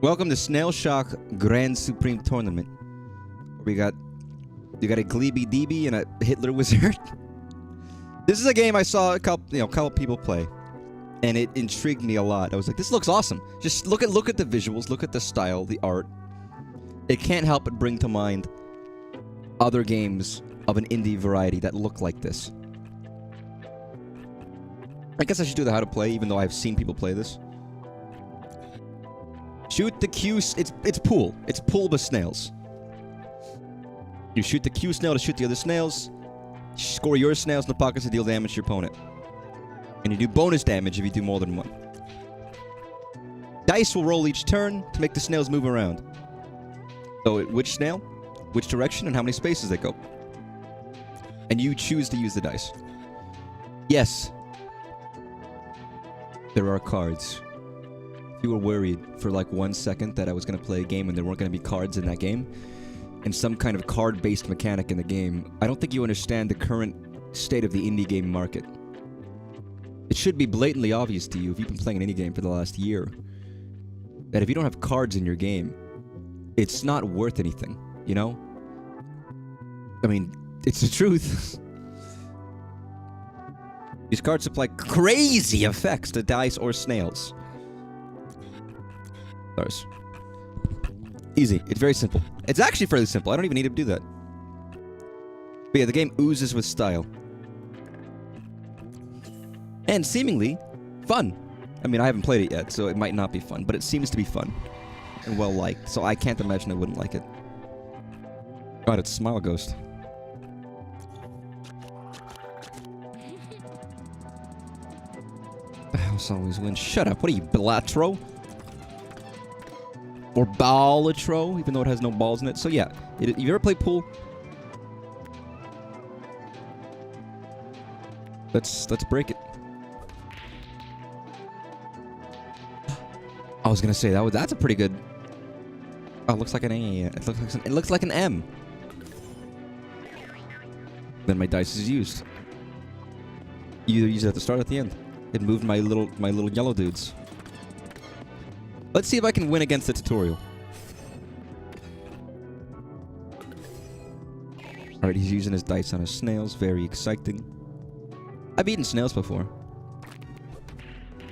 Welcome to Snailshock Grand Supreme Tournament. You got a Gleeby Deeby and a Hitler Wizard. This is a game I saw a couple people play, and it intrigued me a lot. I was like, this looks awesome. Just look at the visuals, look at the style, the art. It can't help but bring to mind other games of an indie variety that look like this. I guess I should do the how to play, even though I've seen people play this. Shoot the Q... It's pool. It's pool with snails. You shoot the Q snail to shoot the other snails. Score your snails in the pockets to deal damage to your opponent. And you do bonus damage if you do more than one. Dice will roll each turn to make the snails move around. So which snail, which direction, and how many spaces they go. And you choose to use the dice. Yes. There are cards. If you were worried for like 1 second that I was going to play a game and there weren't going to be cards in that game, and some kind of card-based mechanic in the game, I don't think you understand the current state of the indie game market. It should be blatantly obvious to you, if you've been playing an indie game for the last year, that if you don't have cards in your game, it's not worth anything, you know? I mean, it's the truth. These cards supply crazy effects to dice or snails. Stars. Easy. It's very simple. It's actually fairly simple. I don't even need to do that. But yeah, the game oozes with style. And seemingly fun. I mean, I haven't played it yet, so it might not be fun, but it seems to be fun. And well-liked, so I can't imagine I wouldn't like it. God, it's Smile Ghost. The house always wins. Shut up. What are you, Belatro? Or Ballatro, even though it has no balls in it. So yeah, you ever play pool? Let's break it. I was gonna say that's a pretty good. Oh, it looks like an A. It looks like an M. Then my dice is used. You either use it at the start or at the end. It moved my little yellow dudes. Let's see if I can win against the tutorial. Alright, he's using his dice on his snails. Very exciting. I've eaten snails before.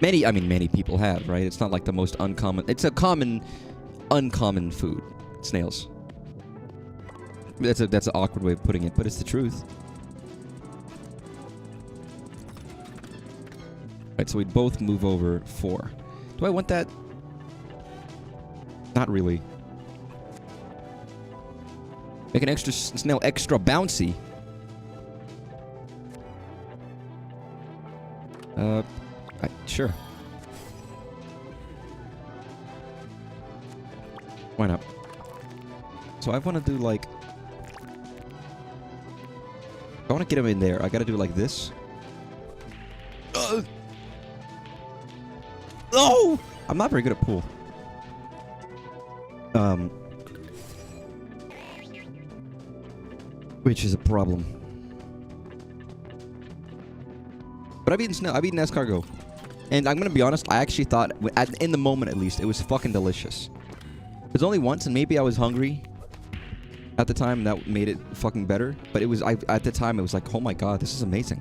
Many people have, right? It's not like the most uncommon... It's a common, uncommon food. Snails. That's an awkward way of putting it, but it's the truth. Alright, so we both move over 4. Do I want that? Not really. Make an extra snail extra bouncy. Sure. Why not? So I want to do like... I want to get him in there. I got to do like this. Oh! I'm not very good at pool. Which is a problem. But I've eaten escargot. And I'm gonna be honest, I actually thought, in the moment at least, it was fucking delicious. It was only once, and maybe I was hungry at the time, and that made it fucking better. But it was, at the time, it was like, oh my god, this is amazing.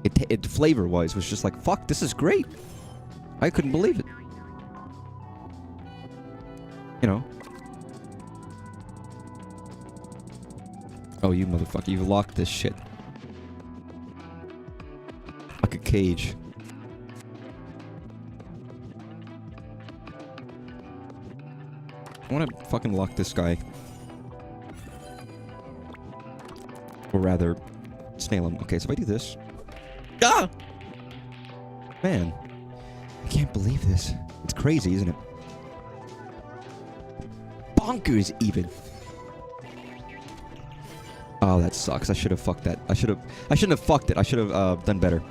It flavor-wise was just like, fuck, this is great. I couldn't believe it. You know. Oh, you motherfucker. You've locked this shit. Like a cage. I want to fucking lock this guy. Or rather, snail him. Okay, so if I do this... Ah! Man. I can't believe this. It's crazy, isn't it? Bonkers, even. Oh, that sucks. I should have fucked that. I shouldn't have fucked it. I should have done better.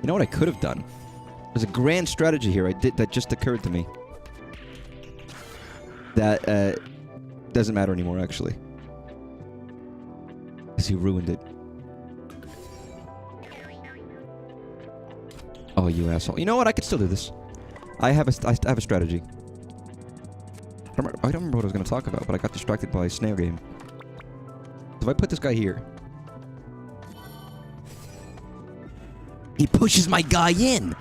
You know what I could have done? There's a grand strategy here that just occurred to me. That doesn't matter anymore, actually. Because he ruined it. Oh, Oh, you asshole. You know what? I could still do this. I have a strategy. I don't remember what I was going to talk about, but I got distracted by a snail game. So if I put this guy here... He pushes my guy in!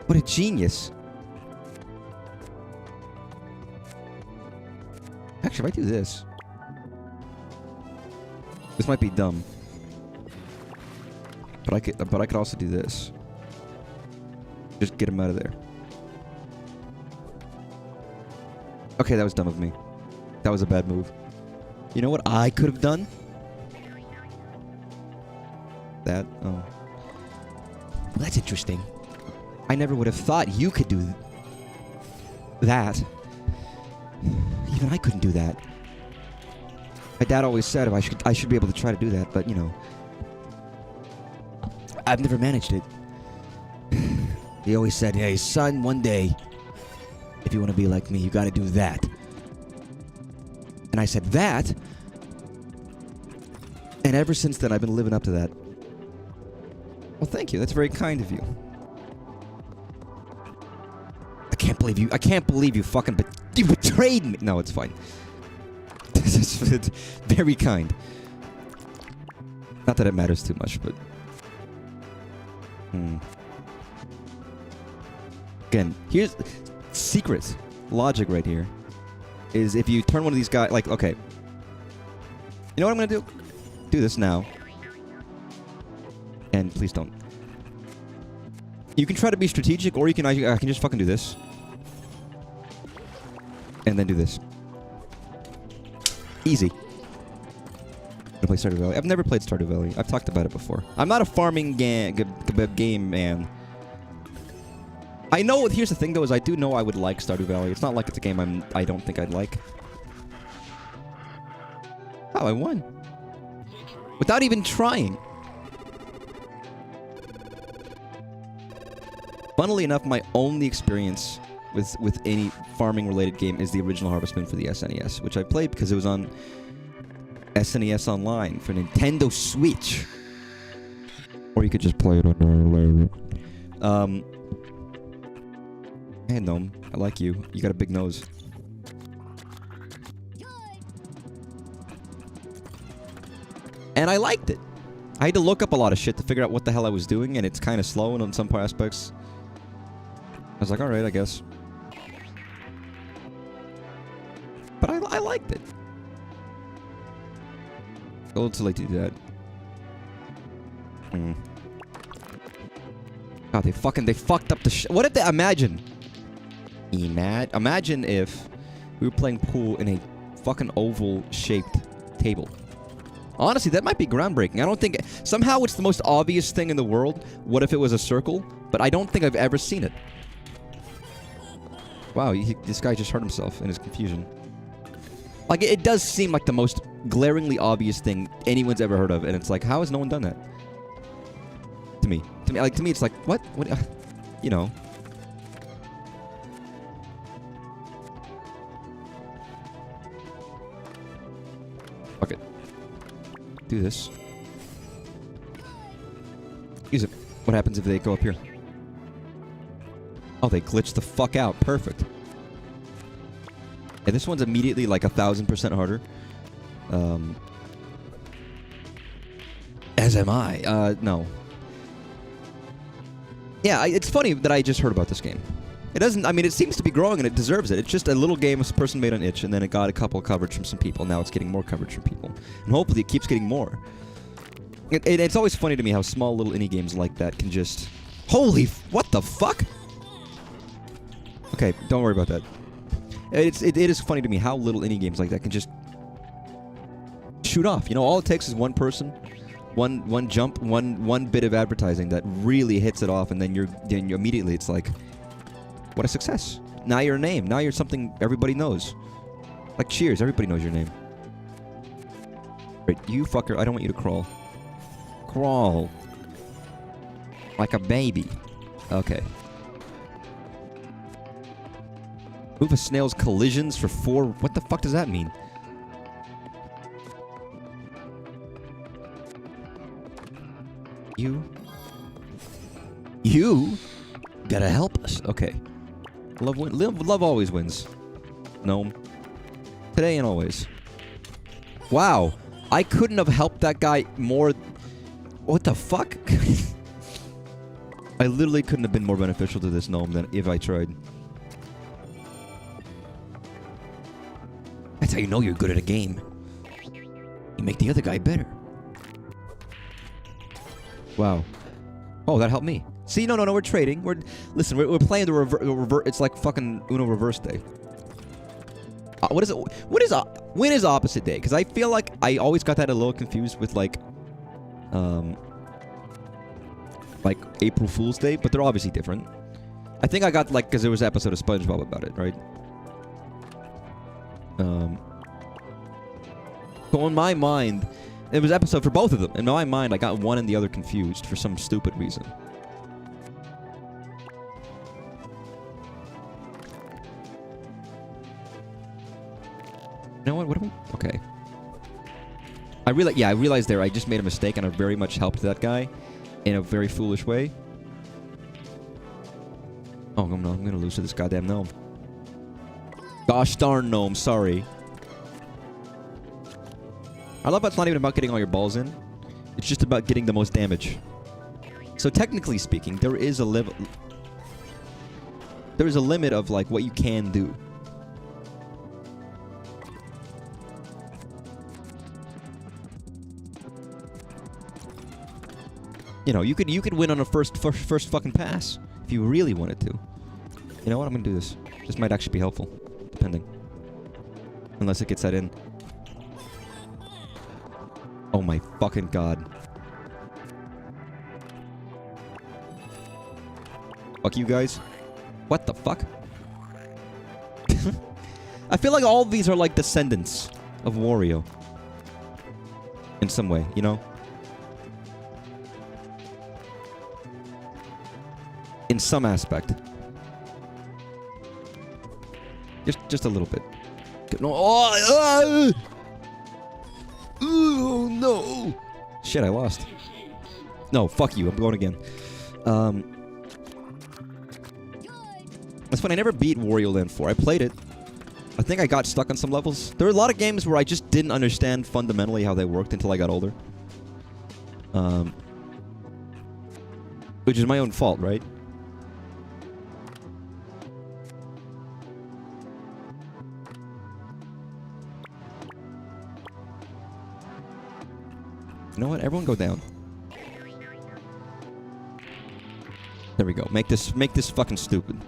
What a genius. Actually, if I do this... This might be dumb. But I could also do this. Just get him out of there. Okay, that was dumb of me. That was a bad move. You know what I could have done? That? Oh. Well, that's interesting. I never would have thought you could do that. Even I couldn't do that. My dad always said I should be able to try to do that, but you know, I've never managed it. He always said, "Hey, son, one day, if you want to be like me, you got to do that." And I said, "That?" And ever since then, I've been living up to that. Well, thank you. That's very kind of you. I can't believe you fucking you betrayed me. No, it's fine. It's very kind. Not that it matters too much, but... Again, here's... Secret logic right here. Is if you turn one of these guys... Like, okay. You know what I'm gonna do? Do this now. And please don't. You can try to be strategic, or you can... I can just fucking do this. And then do this. Easy. To play Stardew Valley. I've never played Stardew Valley. I've talked about it before. I'm not a farming game man. I know. Here's the thing, though, is I do know I would like Stardew Valley. It's not like it's a game I don't think I'd like. Oh, I won. Without even trying. Funnily enough, my only experience with any farming-related game is the original Harvest Moon for the SNES, which I played because it was on SNES Online for Nintendo Switch. Or you could just play it on Hey, Gnome. I like you. You got a big nose. And I liked it. I had to look up a lot of shit to figure out what the hell I was doing, and it's kind of slow and on some aspects. I was like, alright, I guess. But I liked it. A little too late to do that. God, they fucked up the shit. What if they... Imagine if we were playing pool in a fucking oval-shaped table. Honestly, that might be groundbreaking. I don't think... Somehow it's the most obvious thing in the world. What if it was a circle? But I don't think I've ever seen it. Wow, this guy just hurt himself in his confusion. Like, it does seem like the most glaringly obvious thing anyone's ever heard of, and it's like, how has no one done that? To me, it's like, what? What? You know. Fuck it. Do this. Use it. What happens if they go up here? Oh, they glitch the fuck out. Perfect. And this one's immediately like 1,000% harder. As am I. No. Yeah, it's funny that I just heard about this game. It doesn't... I mean, it seems to be growing and it deserves it. It's just a little game a person made on itch, and then it got a couple of coverage from some people. Now it's getting more coverage from people. And hopefully it keeps getting more. It's always funny to me how small little indie games like that can just... Holy... What the fuck? Okay, don't worry about that. It is funny to me how little indie games like that can just shoot off. You know, all it takes is one person, one jump, one bit of advertising that really hits it off, and then you immediately it's like, what a success! Now you're a name. Now you're something everybody knows. Like Cheers, everybody knows your name. Right, you fucker! I don't want you to crawl. Crawl like a baby. Okay. Move a snail's collisions for 4... What the fuck does that mean? You You gotta help us. Okay. Love always wins. Gnome. Today and always. Wow. I couldn't have helped that guy more... What the fuck? I literally couldn't have been more beneficial to this gnome than if I tried. That's how you know you're good at a game. You make the other guy better. Wow. Oh, that helped me. See, no, we're trading. Listen, we're playing the reverse. It's like fucking Uno reverse day. What is it? When is opposite day? Because I feel like I always got that a little confused with like April Fool's Day, but they're obviously different. I think I got like because there was an episode of SpongeBob about it, right? So in my mind, it was an episode for both of them. In my mind, I got one and the other confused for some stupid reason. You know what? What do we... Okay. I realized there I just made a mistake and I very much helped that guy in a very foolish way. Oh, no, I'm gonna lose to this goddamn gnome. Gosh darn gnome, sorry. I love how it's not even about getting all your balls in. It's just about getting the most damage. So technically speaking, there is a limit of like what you can do. You know, you could win on a first fucking pass if you really wanted to. You know what? I'm gonna do this. This might actually be helpful, depending. Unless it gets that in. Oh my fucking god. Fuck you guys. What the fuck? I feel like all of these are like descendants of Wario. In some way, you know? In some aspect. Just a little bit. No. Oh, oh no. Shit, I lost. No, fuck you. I'm going again. That's funny. I never beat Wario Land 4. I played it. I think I got stuck on some levels. There were a lot of games where I just didn't understand fundamentally how they worked until I got older. Which is my own fault, right? You know what? Everyone go down. There we go. Make this fucking stupid.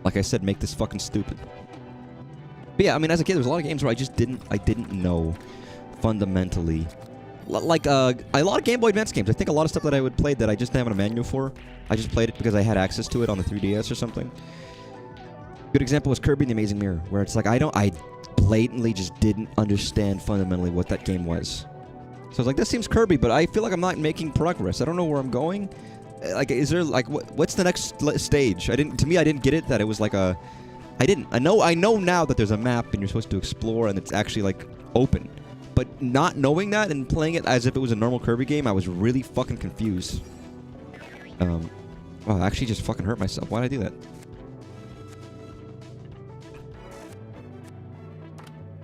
Like I said, make this fucking stupid. But yeah, I mean, as a kid, there was a lot of games where I didn't know fundamentally. Like a lot of Game Boy Advance games. I think a lot of stuff that I would play that I just didn't have a manual for. I just played it because I had access to it on the 3DS or something. Good example was Kirby and the Amazing Mirror, where it's like I blatantly just didn't understand fundamentally what that game was. So I was like, this seems Kirby, but I feel like I'm not making progress. I don't know where I'm going. Like, is there like what's the next stage? I didn't get it that it was like a. I know now that there's a map and you're supposed to explore and it's actually like open. But not knowing that and playing it as if it was a normal Kirby game, I was really fucking confused. Wow, I actually just fucking hurt myself. Why did I do that?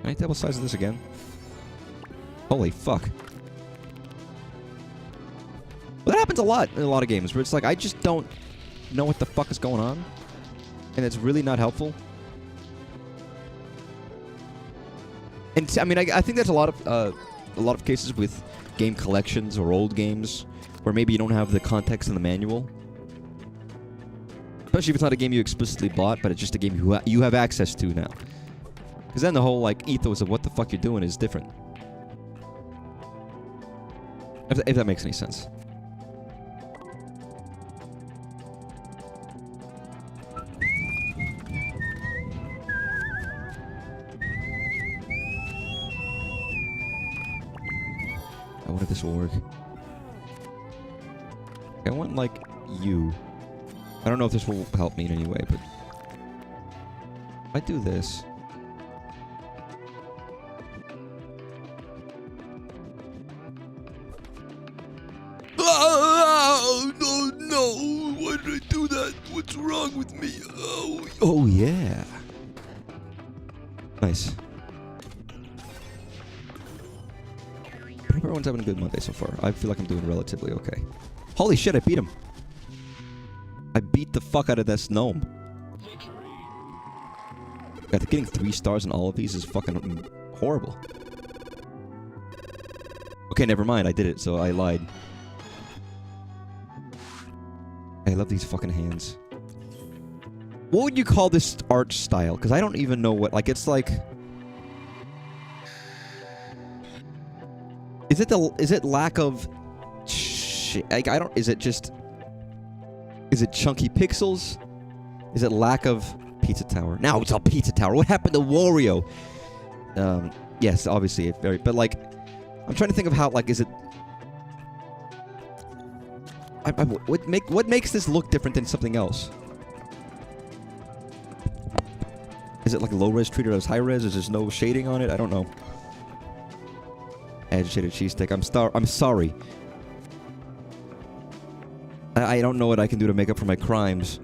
Can I double size of this again? Holy fuck. Well, that happens a lot in a lot of games where it's like, I just don't know what the fuck is going on. And it's really not helpful. And I mean, I think there's a lot of cases with game collections or old games where maybe you don't have the context in the manual. Especially if it's not a game you explicitly bought, but it's just a game you have access to now. Because then the whole like ethos of what the fuck you're doing is different. If that makes any sense. I wonder if this will work. I want like you. I don't know if this will help me in any way, but if I do this, Nice. I hope everyone's having a good Monday so far. I feel like I'm doing relatively okay. Holy shit, I beat him. I beat the fuck out of this gnome. God, getting 3 stars in all of these is fucking horrible. Okay, never mind. I did it, so I lied. I love these fucking hands. What would you call this art style? Because I don't even know what... Like, it's like... Is it lack of... Shit? Like, I don't... Is it just... Is it chunky pixels? Is it lack of... Pizza Tower. Now it's all Pizza Tower. What happened to Wario? Yes, obviously. It very... But, like... I'm trying to think of how... Like, is it... What makes this look different than something else? Is it like low-res treated as high-res? Is there no shading on it? I don't know. Agitated cheesesteak. I'm sorry. I don't know what I can do to make up for my crimes.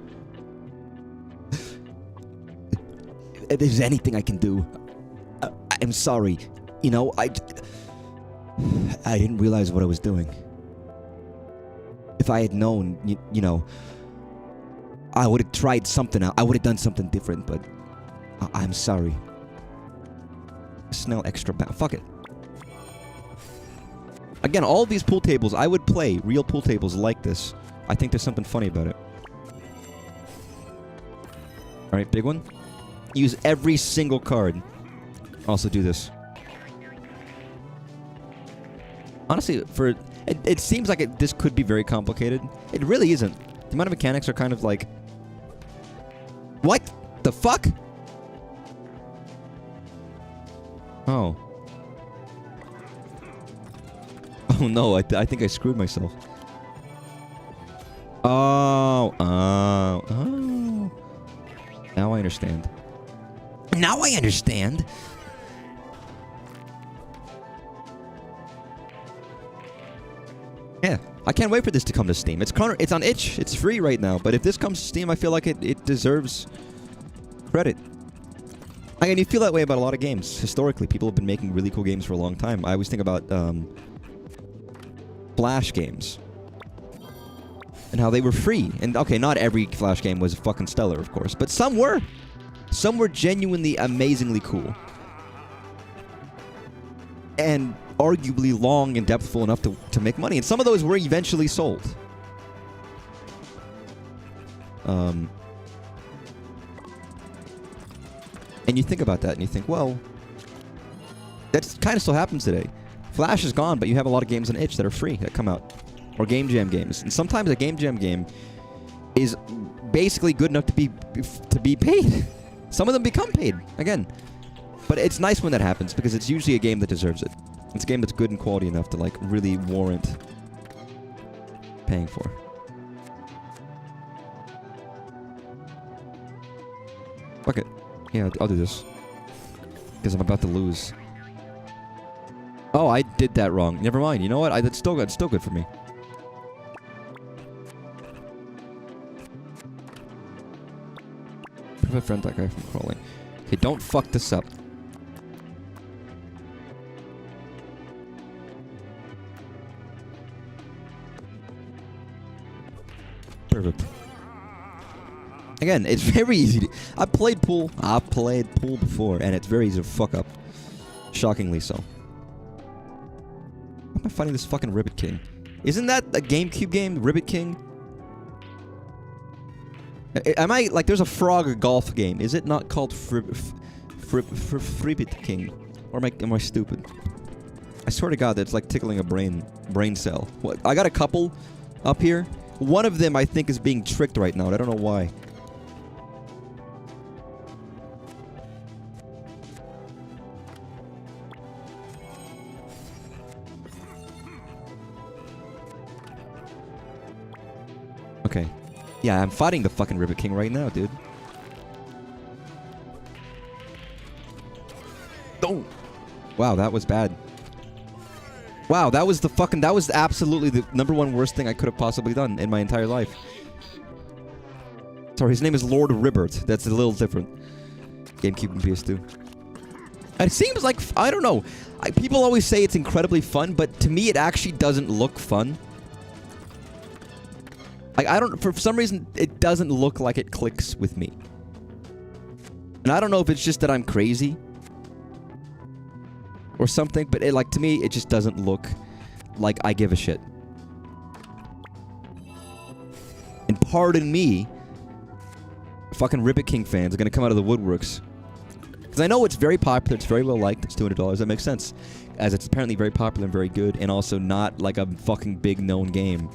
If there's anything I can do, I'm sorry. You know, I didn't realize what I was doing. If I had known, you know, I would have tried something out. I would have done something different, but I'm sorry. Snail extra fuck it. Again, all of these pool tables, I would play real pool tables like this. I think there's something funny about it. Alright, big one. Use every single card. Also do this. Honestly, it seems like this could be very complicated. It really isn't. The amount of mechanics are kind of like... What the fuck? Oh. Oh no, I think I screwed myself. Oh. Now I understand. Now I understand. Yeah, I can't wait for this to come to Steam. It's on itch. It's free right now. But if this comes to Steam, I feel like it deserves credit. And you feel that way about a lot of games. Historically, people have been making really cool games for a long time. I always think about Flash games. And how they were free. And okay, not every Flash game was fucking stellar, of course. But some were. Some were genuinely amazingly cool. And arguably long and depthful enough to make money. And some of those were eventually sold. And you think about that and you think, well, that kind of still happens today. Flash is gone, but you have a lot of games on itch that are free that come out. Or Game Jam games. And sometimes a Game Jam game is basically good enough to be paid. Some of them become paid, again. But it's nice when that happens, because it's usually a game that deserves it. It's a game that's good and quality enough to, like, really warrant paying for. Fuck it. Yeah, I'll do this. Because I'm about to lose. Oh, I did that wrong. Never mind. You know what? It's still good. It's still good for me. Prevent that guy from crawling. Okay, don't fuck this up. Perfect. Again, it's very easy to... I've played pool before, and it's very easy to fuck up. Shockingly so. Why am I fighting this fucking Ribbit King? Isn't that a GameCube game, Ribbit King? Am I... Like, there's a frog golf game. Is it not called Ribbit King? Or am I stupid? I swear to God, that's like tickling a brain cell. What? I got a couple up here. One of them, I think, is being tricked right now, and I don't know why. Okay. Yeah, I'm fighting the fucking Ribbit King right now, dude. Oh! Wow, that was bad. Wow, that was absolutely the #1 worst thing I could have possibly done in my entire life. Sorry, his name is Lord Ribbert. That's a little different. GameCube and PS2. It seems like, I don't know. People always say it's incredibly fun, but to me it actually doesn't look fun. Like, I don't, for some reason, it doesn't look like it clicks with me. And I don't know if it's just that I'm crazy or something, but it, like, to me, it just doesn't look like I give a shit. And pardon me, fucking Ribbit King fans are gonna come out of the woodworks. Because I know it's very popular, it's very well liked, it's $200, that makes sense. As it's apparently very popular and very good, and also not like a fucking big known game.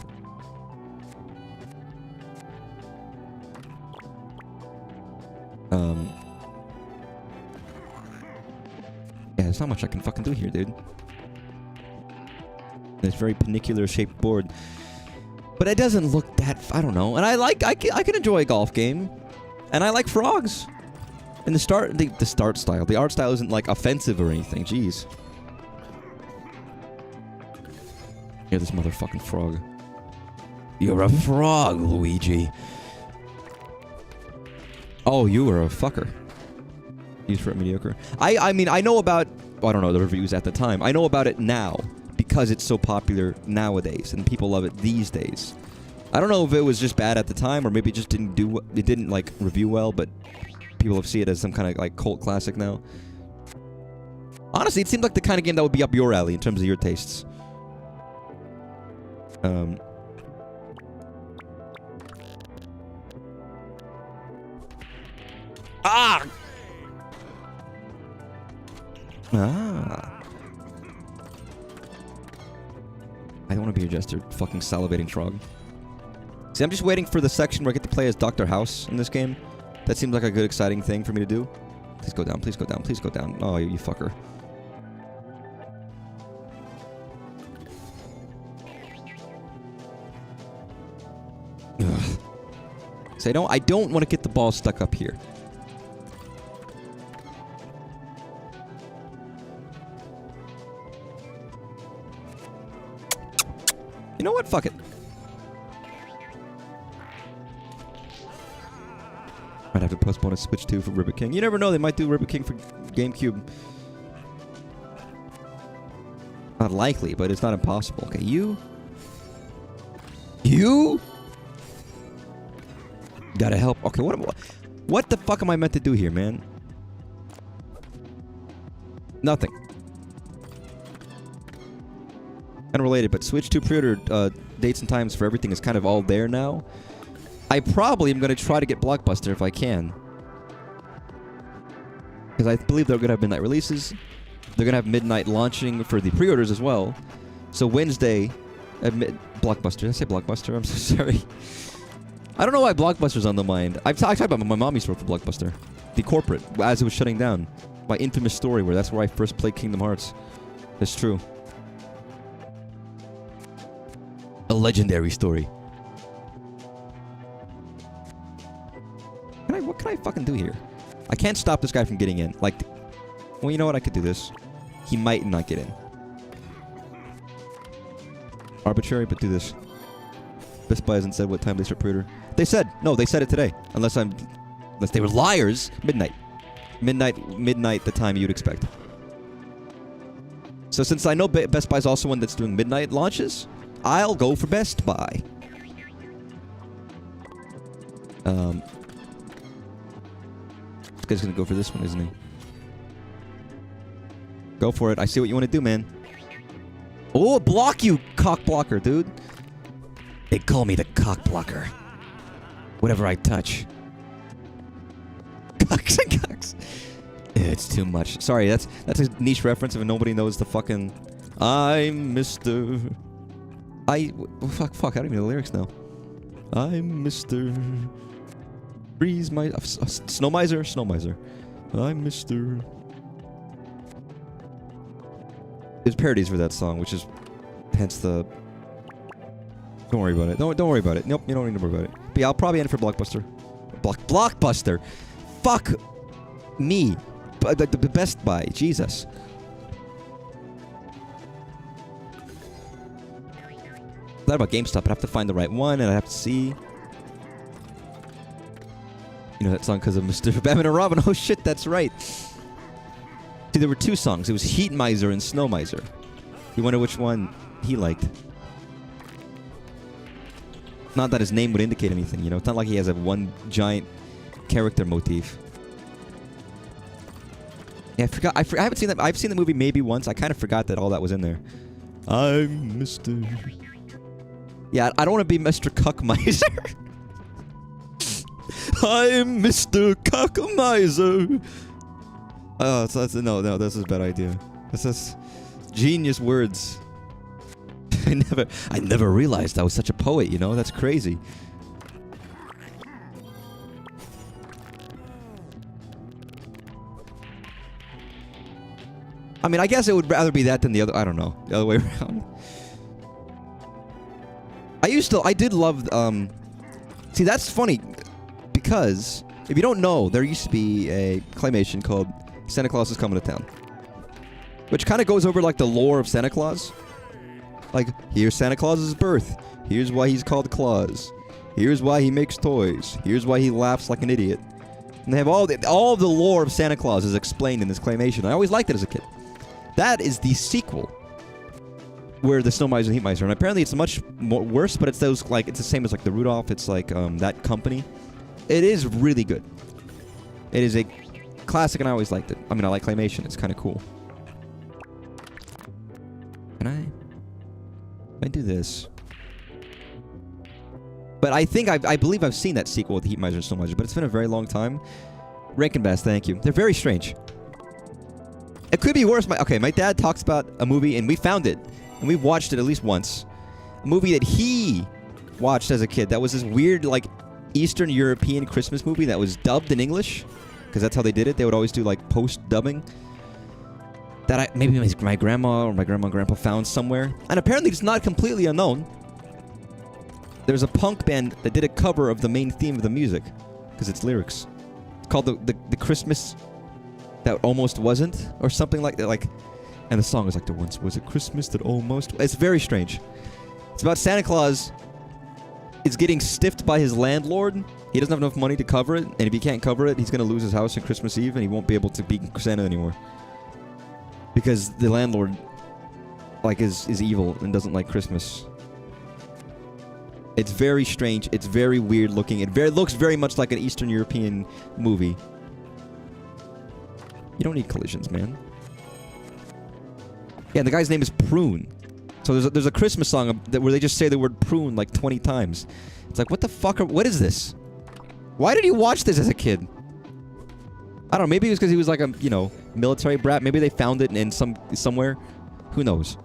Yeah, there's not much I can fucking do here, dude. This very panicular shaped board. But it doesn't look that... I don't know. And I can enjoy a golf game. And I like frogs. And the start style. The art style isn't, like, offensive or anything. Jeez. Yeah, this motherfucking frog. You're a frog, Luigi. Oh, you were a fucker. Used for it mediocre. I mean, I know about... Well, I don't know the reviews at the time. I know about it now. Because it's so popular nowadays. And people love it these days. I don't know if it was just bad at the time. Or maybe it just didn't do... It didn't, like, review well. But people have seen it as some kind of, like, cult classic now. Honestly, it seems like the kind of game that would be up your alley in terms of your tastes. Ah! I don't want to be a jester. Fucking salivating frog. See, I'm just waiting for the section where I get to play as Dr. House in this game. That seems like a good, exciting thing for me to do. Please go down, please go down, please go down. Oh, you fucker. Ugh. So I don't want to get the ball stuck up here. You know what? Fuck it. Might have to postpone a Switch 2 for Ribbit King. You never know, they might do Ribbit King for GameCube. Not likely, but it's not impossible. Okay, you? Gotta help. Okay, what the fuck am I meant to do here, man? Nothing. Unrelated, but Switch 2 pre-order dates and times for everything is kind of all there now. I probably am going to try to get Blockbuster if I can. Because I believe they're going to have midnight releases. They're going to have midnight launching for the pre-orders as well. So Wednesday, Blockbuster. Did I say Blockbuster? I'm so sorry. I don't know why Blockbuster's on the mind. I've talked about my mom used to work for Blockbuster. The corporate, as it was shutting down. My infamous story where that's where I first played Kingdom Hearts. That's true. A legendary story. What can I fucking do here? I can't stop this guy from getting in. Like, well, you know what? I could do this. He might not get in. Arbitrary, but do this. Best Buy hasn't said what time they start pre-order. They said. No, they said it today. Unless they were liars. Midnight. Midnight the time you'd expect. So since I know Best Buy's also one that's doing midnight launches, I'll go for Best Buy. This guy's gonna go for this one, isn't he? Go for it. I see what you want to do, man. Oh, block you, cock blocker, dude. They call me the cock blocker. Whatever I touch. Cocks and cocks. It's too much. Sorry, that's a niche reference if nobody knows the fucking... I'm Mr... Fuck, I don't even know the lyrics now. I'm Mr... Freeze my... Snow Miser? I'm Mr... There's parodies for that song, which is... Hence the... Don't worry about it. Don't worry about it. Nope, you don't need to worry about it. But yeah, I'll probably end it for Blockbuster. Blockbuster! Fuck me. The Best Buy. Jesus. Thought about GameStop. I'd have to find the right one, and I'd have to see... You know that song because of Mr. Batman and Robin. Oh shit, that's right. See, there were two songs. It was Heat Miser and Snow Miser. You wonder which one he liked. Not that his name would indicate anything, you know? It's not like he has a one giant character motif. Yeah, I haven't seen that. I've seen the movie maybe once. I kind of forgot that all that was in there. I'm Mr. Yeah, I don't want to be Mr. Cuck Miser. I'm Mr. Cuck Miser. Oh, no, this is a bad idea. This is genius words. I never realized I was such a poet, you know? That's crazy. I mean, I guess it would rather be that than the other. I don't know. The other way around. I did love, see, that's funny. Because, if you don't know, there used to be a claymation called Santa Claus is Coming to Town. Which kind of goes over, like, the lore of Santa Claus. Like, here's Santa Claus's birth. Here's why he's called Claus. Here's why he makes toys. Here's why he laughs like an idiot. And they have all of the lore of Santa Claus is explained in this claymation. I always liked it as a kid. That is the sequel. Where the Snow Miser and Heat Miser. And apparently it's much more worse, but it's those, like, it's the same as, like, the Rudolph. It's, like, that company. It is really good. It is a classic, and I always liked it. I mean, I like claymation. It's kind of cool. Can I do this? But I think I believe I've seen that sequel with Heat Miser and Snow Miser, but it's been a very long time. Rankin Bass, thank you. They're very strange. It could be worse. My dad talks about a movie, and we found it, and we watched it at least once. A movie that he watched as a kid. That was this weird, like, Eastern European Christmas movie that was dubbed in English, because that's how they did it. They would always do, like, post-dubbing. That maybe my grandma or my grandma and grandpa found somewhere. And apparently it's not completely unknown. There's a punk band that did a cover of the main theme of the music, because it's lyrics. It's called the Christmas That Almost Wasn't, or something like that. Like, and the song is like, there once was a Christmas that almost... It's very strange. It's about Santa Claus is getting stiffed by his landlord. He doesn't have enough money to cover it, and if he can't cover it, he's going to lose his house on Christmas Eve, and he won't be able to be Santa anymore. Because the landlord, like, is evil and doesn't like Christmas. It's very strange. It's very weird looking. It looks very much like an Eastern European movie. You don't need collisions, man. Yeah, and the guy's name is Prune. So there's a Christmas song where they just say the word prune like 20 times. It's like, what the fuck? What is this? Why did you watch this as a kid? I don't know. Maybe it was because he was like a, you know, military brat. Maybe they found it in somewhere. Who knows?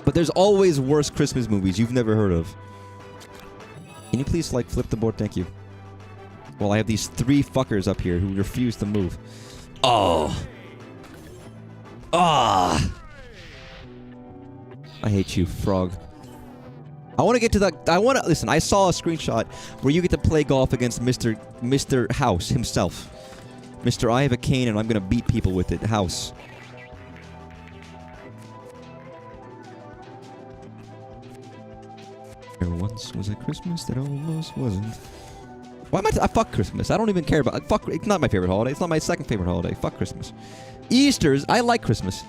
But there's always worse Christmas movies you've never heard of. Can you please, like, flip the board? Thank you. Well, I have these three fuckers up here who refuse to move. Oh. Ah. I hate you, frog. I want to get to the... Listen, I saw a screenshot where you get to play golf against Mr. House himself. Mr. I have a cane and I'm going to beat people with it. House. There once was a Christmas that almost wasn't. Why am I fuck Christmas. I don't even care about... Fuck, it's not my favorite holiday. It's not my second favorite holiday. Fuck Christmas. Easter's... I like Christmas.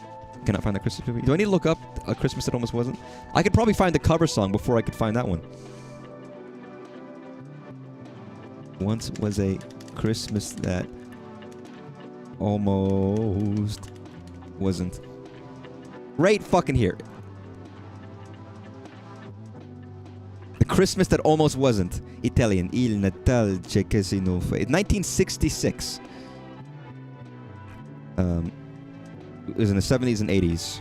Cannot find that Christmas movie. Do I need to look up a Christmas that almost wasn't? I could probably find the cover song before I could find that one. Once was a Christmas that almost wasn't. Right fucking here. The Christmas that almost wasn't. Italian. Il Natale che si non fa. 1966. It was in the 70s and 80s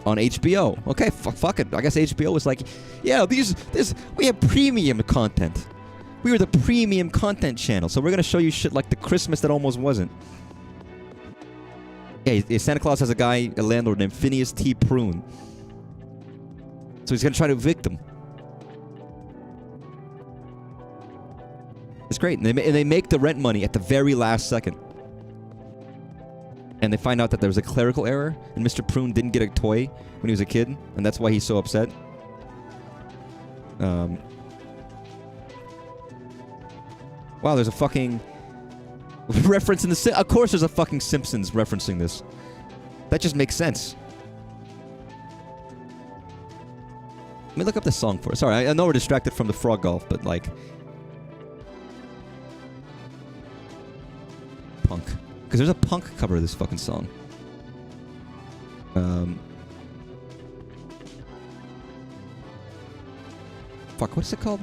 on HBO. Okay, fuck it. I guess HBO was like, yeah, we have premium content. We were the premium content channel, so we're gonna show you shit like the Christmas that almost wasn't. Yeah, Santa Claus has a landlord named Phineas T. Prune. So he's gonna try to evict him. It's great, and they make the rent money at the very last second. And they find out that there was a clerical error, and Mr. Prune didn't get a toy when he was a kid, and that's why he's so upset. Wow, there's a fucking... Referencing the... Of course there's a fucking Simpsons referencing this. That just makes sense. Let me look up this song for us. Sorry, I know we're distracted from the frog golf, but like... Punk. Because there's a punk cover of this fucking song. Fuck, what's it called?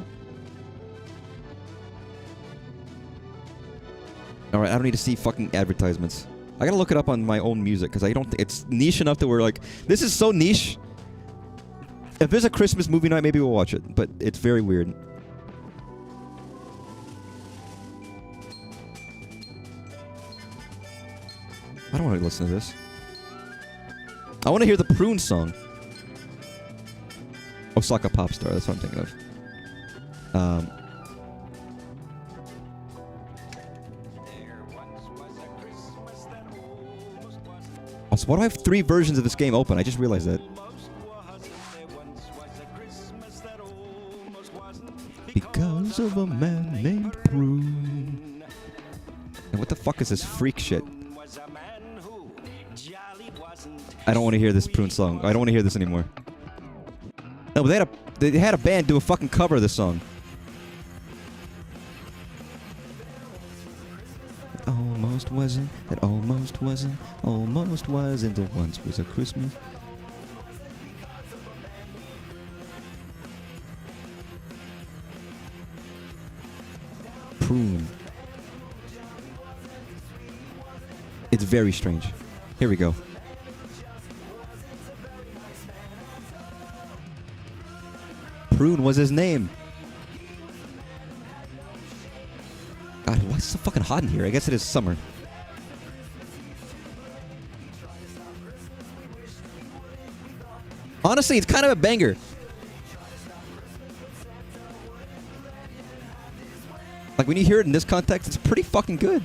Alright, I don't need to see fucking advertisements. I gotta look it up on my own music, because I don't think it's niche enough that we're like, this is so niche. If there's a Christmas movie night, maybe we'll watch it, but it's very weird. I don't want to listen to this. I want to hear the Prune song. Osaka Pop Star, that's what I'm thinking of. Also, why do I have 3 versions of this game open? I just realized that. Because of a man named Prune. And what the fuck is this freak shit? I don't want to hear this Prune song. I don't want to hear this anymore. No, but they had a band do a fucking cover of this song. Almost wasn't, it almost wasn't, almost wasn't, it once was a Christmas. Prune. It's very strange. Here we go. Prune was his name. God, why is it so fucking hot in here? I guess it is summer. Honestly, it's kind of a banger. Like, when you hear it in this context, it's pretty fucking good.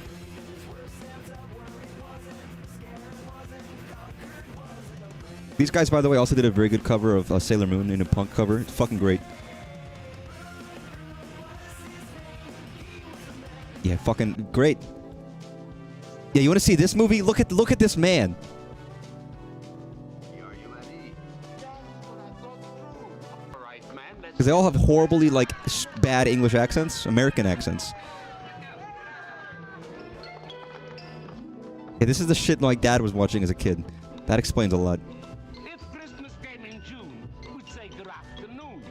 These guys, by the way, also did a very good cover of Sailor Moon in a punk cover. It's fucking great. Yeah, fucking great. Yeah, you want to see this movie? Look at this man. Because they all have horribly, like, bad English accents, American accents. Yeah, this is the shit my dad was watching as a kid. That explains a lot. If Christmas came in June, we'd say good afternoon.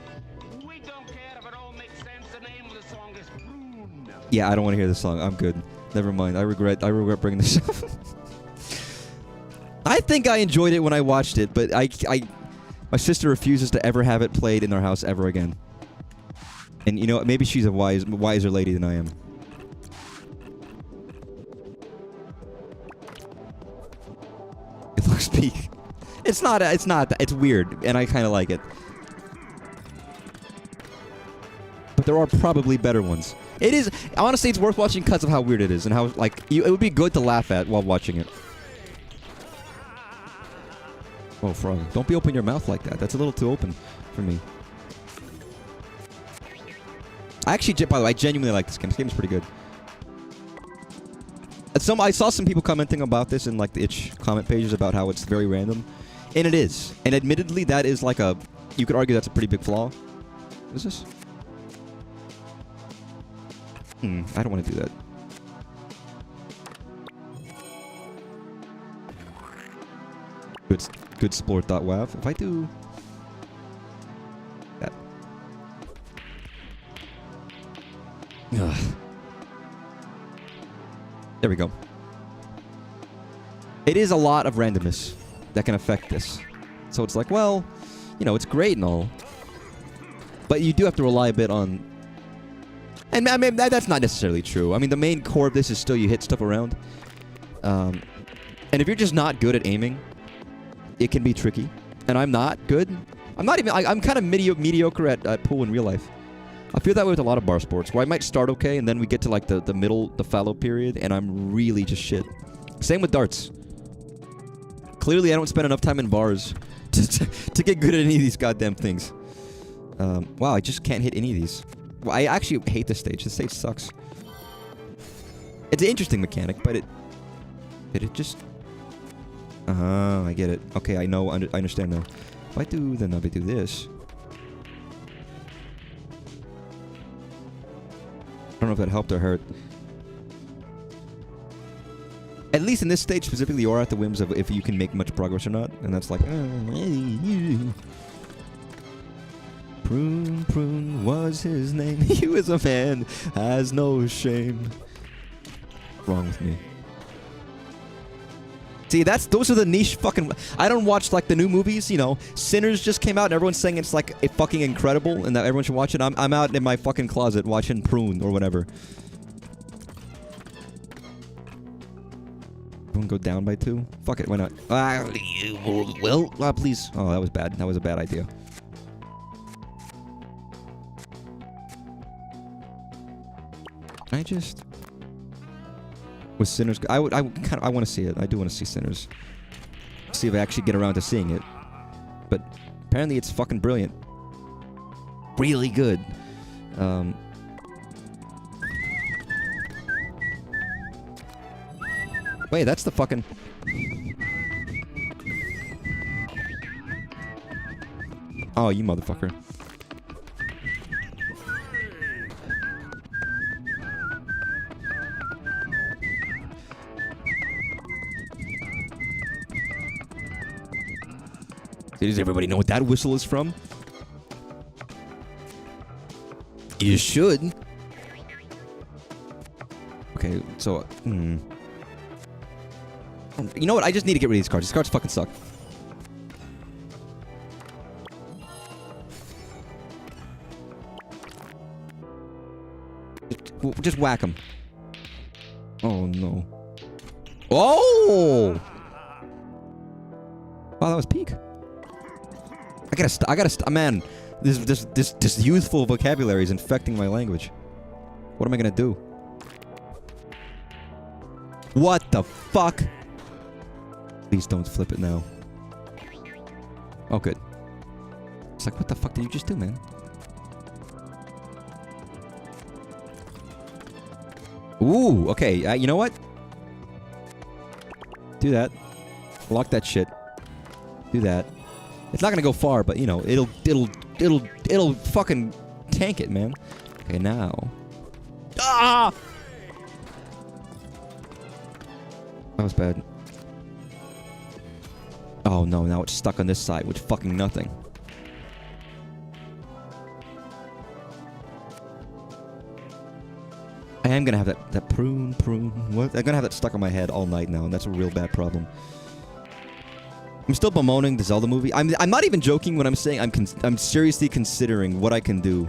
We don't care if it all makes sense. The name of the song is Prune. Yeah, I don't want to hear this song. I'm good. Never mind. I regret bringing this up. I think I enjoyed it when I watched it, but my sister refuses to ever have it played in our house ever again. And you know what? Maybe she's a wiser lady than I am. It looks peak. It's not. It's weird, and I kind of like it. But there are probably better ones. It is. Honestly, it's worth watching because of how weird it is and how, like, it would be good to laugh at while watching it. Oh, frog. Don't be opening your mouth like that. That's a little too open for me. I actually, by the way, I genuinely like this game. This game is pretty good. I saw some people commenting about this in, like, the itch comment pages about how it's very random. And it is. And admittedly, that is like a... You could argue that's a pretty big flaw. What is this? I don't want to do that. Good sport.wav. If I do that. Ugh. There we go. It is a lot of randomness that can affect this. So it's like, well, you know, it's great and all. But you do have to rely a bit on... And I mean, that's not necessarily true. I mean, the main core of this is still you hit stuff around. And if you're just not good at aiming, it can be tricky. And I'm not good. I'm not even... I'm kind of mediocre at pool in real life. I feel that way with a lot of bar sports, where I might start okay, and then we get to, like, the middle, the fallow period, and I'm really just shit. Same with darts. Clearly, I don't spend enough time in bars to get good at any of these goddamn things. Wow, I just can't hit any of these. Well, I actually hate this stage. This stage sucks. It's an interesting mechanic, but it just... I get it. Okay, I know, I understand now. If I do, then I'll do this. I don't know if that helped or hurt. At least in this stage specifically, you are at the whims of if you can make much progress or not. And that's like... Prune, Prune was his name. He was a man, has no shame. What's wrong with me? See, those are the niche fucking... I don't watch, like, the new movies, you know. Sinners just came out and everyone's saying it's, like, fucking incredible and that everyone should watch it. I'm out in my fucking closet watching Prune or whatever. Everyone go down by 2? Fuck it, why not? Well, please. Oh, that was bad. That was a bad idea. I just... With Sinners, I want to see it. I do want to see Sinners. See if I actually get around to seeing it. But apparently it's fucking brilliant. Really good. Wait, that's the fucking... Oh, you motherfucker. Does everybody know what that whistle is from? You should. Okay, so... You know what? I just need to get rid of these cards. These cards fucking suck. Just whack them. Oh, no. Oh! Wow, that was peak. I gotta, man, this youthful vocabulary is infecting my language. What am I gonna do? What the fuck? Please don't flip it now. Oh, good. It's like, what the fuck did you just do, man? Ooh, okay, you know what? Do that. Lock that shit. Do that. It's not gonna go far, but you know, it'll fucking tank it, man. Okay, now. Ah! That was bad. Oh no, now it's stuck on this side with fucking nothing. I am gonna have that prune. What? I'm gonna have that stuck on my head all night now, and that's a real bad problem. I'm still bemoaning the Zelda movie. I'm not even joking when I'm saying I'm seriously considering what I can do.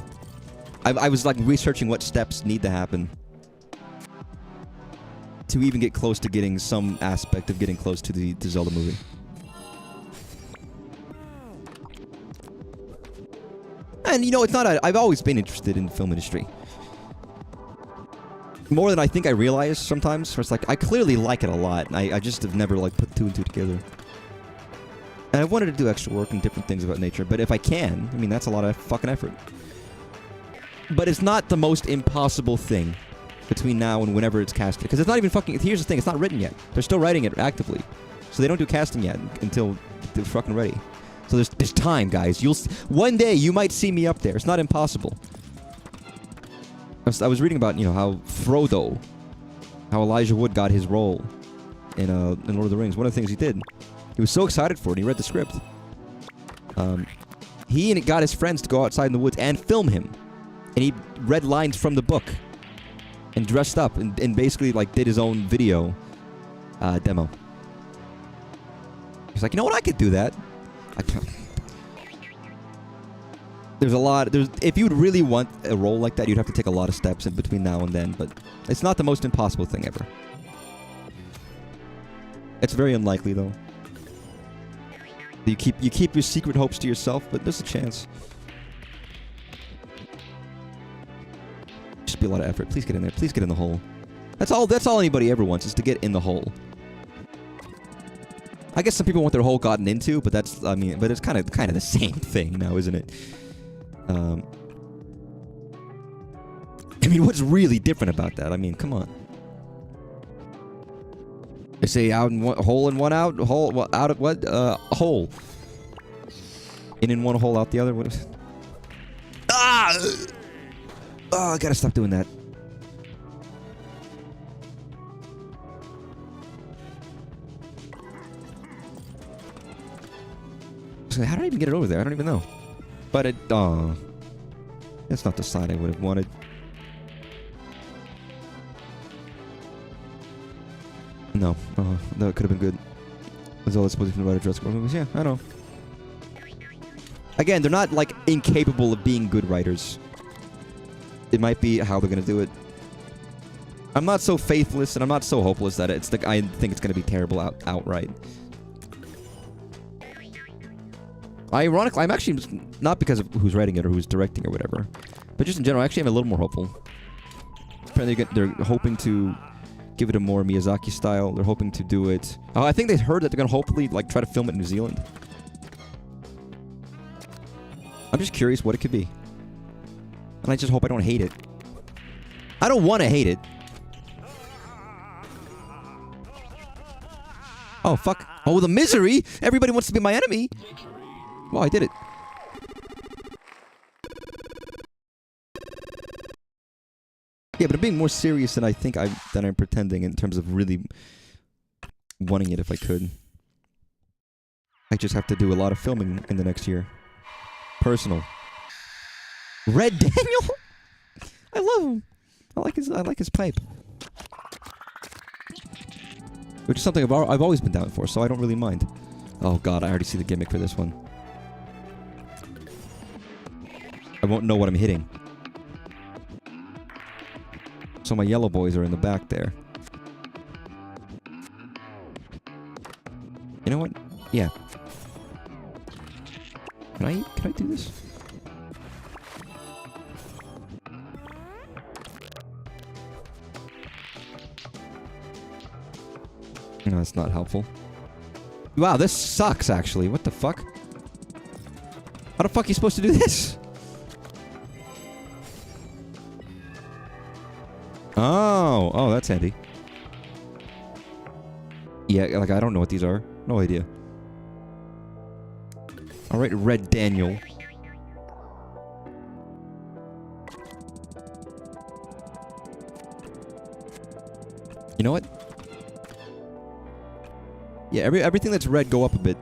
I was like researching what steps need to happen to even get close to getting some aspect of getting close to the Zelda movie. And you know, it's not I've always been interested in the film industry. More than I think I realize sometimes. Where it's like, I clearly like it a lot. I just have never like put 2 and 2 together. And I wanted to do extra work and different things about nature, but if I can, I mean, that's a lot of fucking effort. But it's not the most impossible thing between now and whenever it's casted. Because it's not even fucking... Here's the thing, it's not written yet. They're still writing it actively. So they don't do casting yet until they're fucking ready. So there's time, guys. One day, you might see me up there. It's not impossible. I was reading about, you know, how Frodo, how Elijah Wood got his role in Lord of the Rings. One of the things he did... He was so excited for it, he read the script. He got his friends to go outside in the woods and film him. And he read lines from the book. And dressed up and basically like did his own video demo. He's like, you know what, I could do that. There's a lot... if you'd really want a role like that, you'd have to take a lot of steps in between now and then. But it's not the most impossible thing ever. It's very unlikely, though. You keep your secret hopes to yourself, but there's a chance. Just be a lot of effort. Please get in there. Please get in the hole. That's all anybody ever wants, is to get in the hole. I guess some people want their hole gotten into, but that's, I mean, but it's kind of the same thing now, isn't it? I mean, what's really different about that? I mean, come on. They say out in one hole and one out. Hole out of what? Hole. In one hole, out the other. What is it? Ah! Oh, I gotta stop doing that. So how did I even get it over there? I don't even know. But it, that's not the side I would have wanted. No, that could have been good. That's all it's supposed to be about dress movies. Yeah, I know. Again, they're not like incapable of being good writers. It might be how they're gonna do it. I'm not so faithless and I'm not so hopeless that it's like I think it's gonna be terrible outright. Ironically, I'm actually not because of who's writing it or who's directing or whatever, but just in general, I actually am a little more hopeful. Apparently, they're hoping to give it a more Miyazaki style. They're hoping to do it. Oh, I think they heard that they're gonna hopefully like try to film it in New Zealand. I'm just curious what it could be, and I just hope I don't hate it. I don't want to hate it. Oh fuck! Oh, the misery! Everybody wants to be my enemy. Well, I did it. Yeah, but I'm being more serious than I think than I'm pretending in terms of really wanting it if I could. I just have to do a lot of filming in the next year. Personal. Red Daniel? I love him. I like his pipe. Which is something I've always been down for, so I don't really mind. Oh god, I already see the gimmick for this one. I won't know what I'm hitting. So my yellow boys are in the back there. You know what? Yeah. Can I do this? No, that's not helpful. Wow, this sucks actually. What the fuck? How the fuck are you supposed to do this? Oh, that's handy. Yeah, like I don't know what these are. No idea. Alright, Red Daniel. You know what? Yeah, everything that's red go up a bit.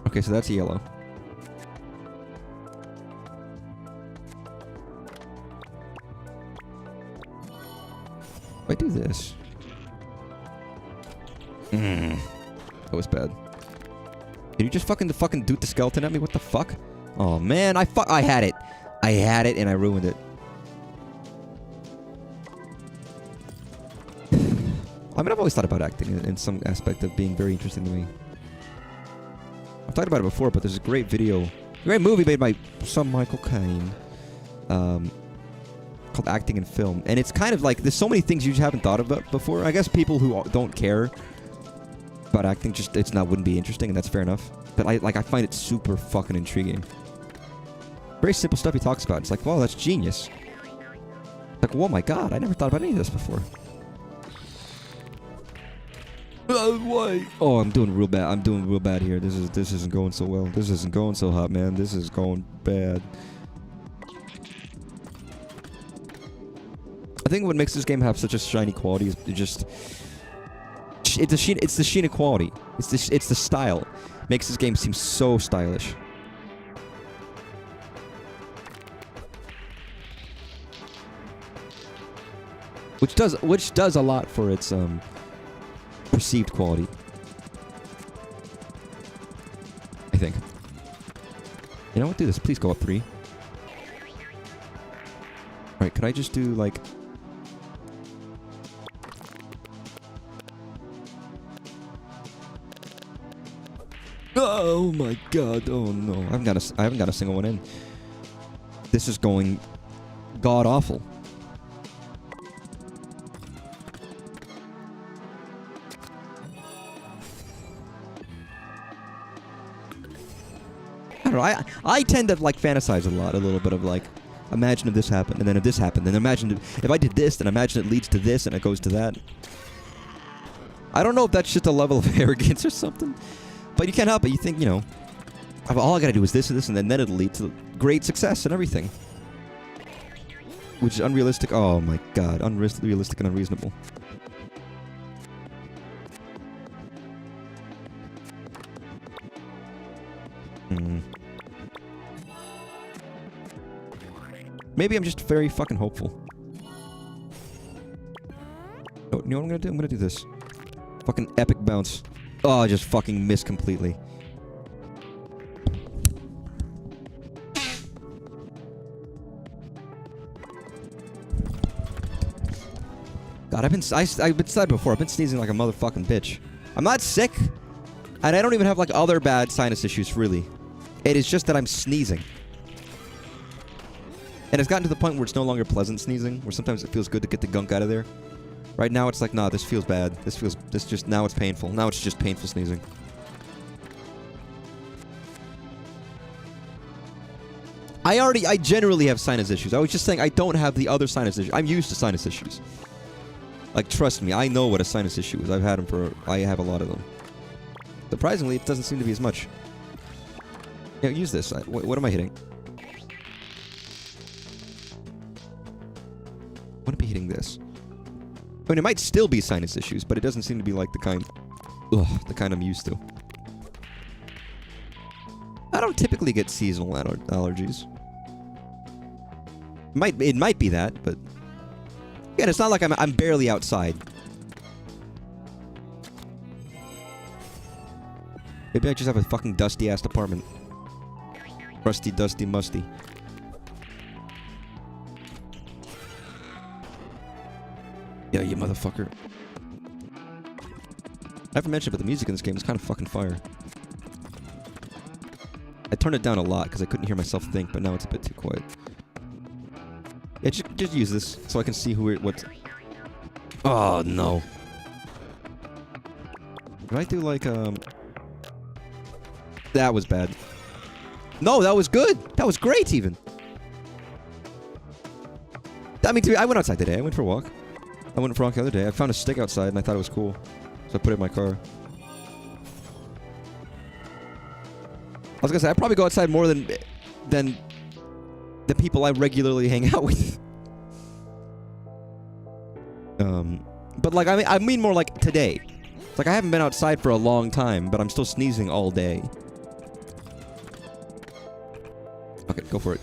Okay, so that's yellow. If I do this... That was bad. Did you just fucking doot the skeleton at me? What the fuck? Oh man, I had it. I had it and I ruined it. I mean, I've always thought about acting in some aspect of being very interesting to me. I've talked about it before, but there's a great movie made by some Michael Caine, called Acting in Film, and it's kind of like there's so many things you just haven't thought about before. I guess people who don't care about acting wouldn't be interesting, and that's fair enough. But I find it super fucking intriguing. Very simple stuff he talks about. It's like, wow, that's genius. Like, oh my god, I never thought about any of this before. Why? Oh, I'm doing real bad. I'm doing real bad here. This isn't going so well. This isn't going so hot, man. This is going bad. I think what makes this game have such a shiny quality is it's the sheen of quality. It's the style. Makes this game seem so stylish. Which does a lot for its perceived quality. I think. You know what? Do this. Please go up 3. Alright, could I just do like... Oh my god, oh no. I haven't got a single one in. This is going god awful. I don't know, I tend to like fantasize a little bit of like, imagine if this happened, and then if this happened, then imagine if I did this, then imagine it leads to this and it goes to that. I don't know if that's just a level of arrogance or something. But you can't help it. You think, you know, all I gotta do is this and this, and then it'll lead to great success and everything. Which is unrealistic. Oh my god. Unrealistic and unreasonable. Maybe I'm just very fucking hopeful. Oh, you know what I'm gonna do? I'm gonna do this. Fucking epic bounce. Oh, I just fucking missed completely. God, I've been said before, I've been sneezing like a motherfucking bitch. I'm not sick, and I don't even have like other bad sinus issues, really. It is just that I'm sneezing. And it's gotten to the point where it's no longer pleasant sneezing, where sometimes it feels good to get the gunk out of there. Right now it's like, nah, this feels bad. Now it's painful. Now it's just painful sneezing. I generally have sinus issues. I was just saying I don't have the other sinus issues. I'm used to sinus issues. Like, trust me, I know what a sinus issue is. I have a lot of them. Surprisingly, it doesn't seem to be as much. Yeah, use this. What am I hitting? I wouldn't be hitting this. I mean, it might still be sinus issues, but it doesn't seem to be like the kind I'm used to. I don't typically get seasonal allergies. It might be that, but again, it's not like I'm barely outside. Maybe I just have a fucking dusty ass apartment. Rusty, dusty, musty. Yeah, you motherfucker. I haven't mentioned, but the music in this game is kind of fucking fire. I turned it down a lot because I couldn't hear myself think, but now it's a bit too quiet. Yeah, just use this so I can see what's... Oh, no. If I do like, That was bad. No, that was good. That was great, even. I mean, I went outside today. I went for a walk. I went for a walk the other day. I found a stick outside, and I thought it was cool. So I put it in my car. I was gonna say, I probably go outside more than the people I regularly hang out with. But like, I mean more like today. It's like I haven't been outside for a long time, but I'm still sneezing all day. Okay, go for it.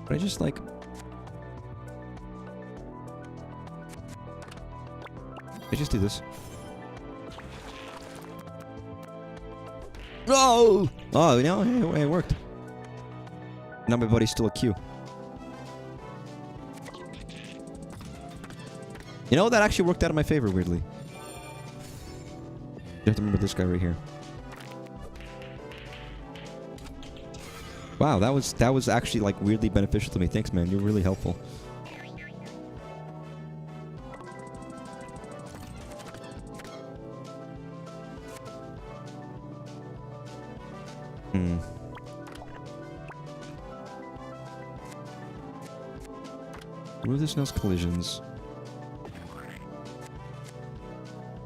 But I just like... I just do this. Oh! Oh, you know, it worked. Now my buddy's still a Q. You know, that actually worked out in my favor, weirdly. You have to remember this guy right here. Wow, that was actually, like, weirdly beneficial to me. Thanks, man. You're really helpful. Remove the snail's collisions.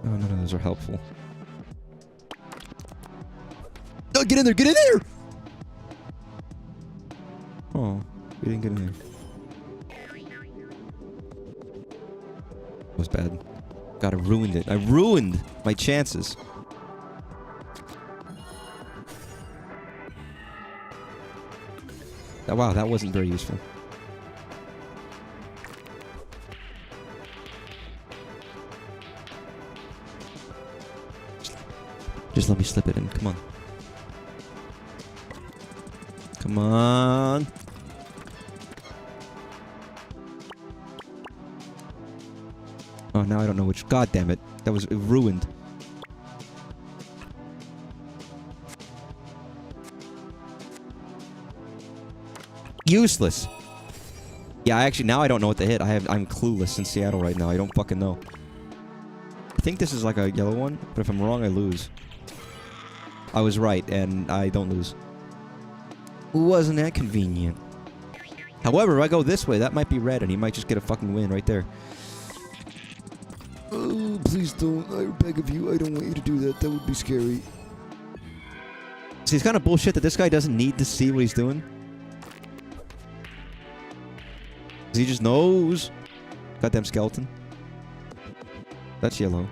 Oh, none of those are helpful. Oh, get in there! Get in there! Oh, we didn't get in there. That was bad. God, I ruined it. I ruined my chances. Wow, that wasn't very useful. Just let me slip it in. Come on. Come on. Oh, now I don't know which. God damn it. That was ruined. Useless. Yeah, actually, now I don't know what to hit. I'm clueless in Seattle right now. I don't fucking know. I think this is like a yellow one, but if I'm wrong, I lose. I was right, and I don't lose. Wasn't that convenient? However, if I go this way, that might be red, and he might just get a fucking win right there. Oh, please don't. I beg of you. I don't want you to do that. That would be scary. See, it's kind of bullshit that this guy doesn't need to see what he's doing. He just knows. Goddamn skeleton. That's yellow.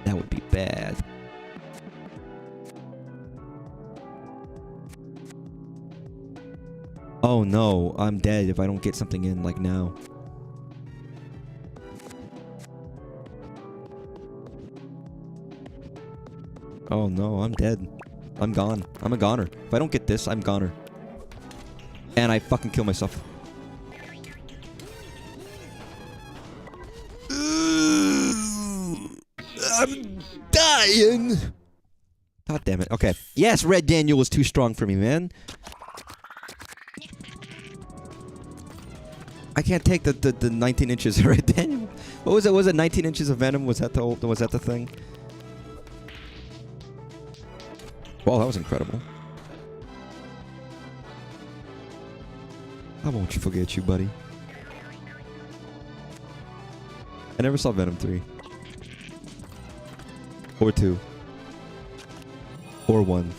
That would be bad. Oh no, I'm dead if I don't get something in, like, now. Oh no, I'm dead. I'm gone. I'm a goner. If I don't get this, I'm goner. And I fucking kill myself. I'm dying! God damn it. Okay. Yes, Red Daniel was too strong for me, man. I can't take the 19 inches of Red Daniel. What was it? Was it 19 inches of venom? Was that the thing? Wow, that was incredible. I won't forget you, buddy. I never saw Venom 3. Or 2. Or 1.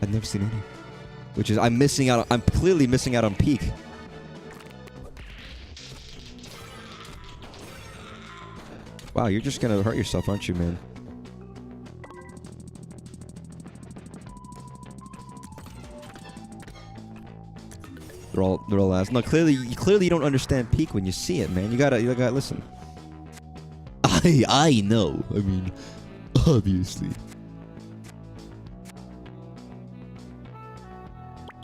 I've never seen any. Which is, I'm missing out. I'm clearly missing out on Peak. Wow, you're just gonna hurt yourself, aren't you, man? They're all ass. No, clearly you don't understand Peak when you see it, man. You gotta listen. I know. I mean, obviously.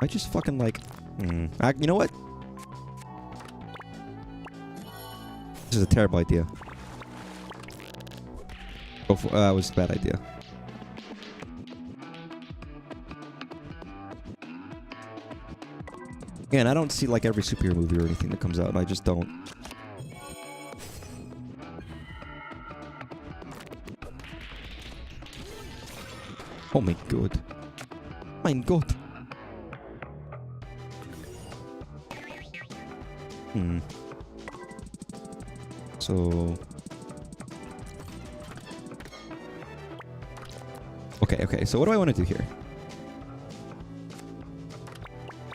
I just fucking like. You know what? This is a terrible idea. Go for. That was a bad idea. Again, I don't see like every superhero movie or anything that comes out. I just don't. Oh my god. My god. So. Okay. So what do I want to do here?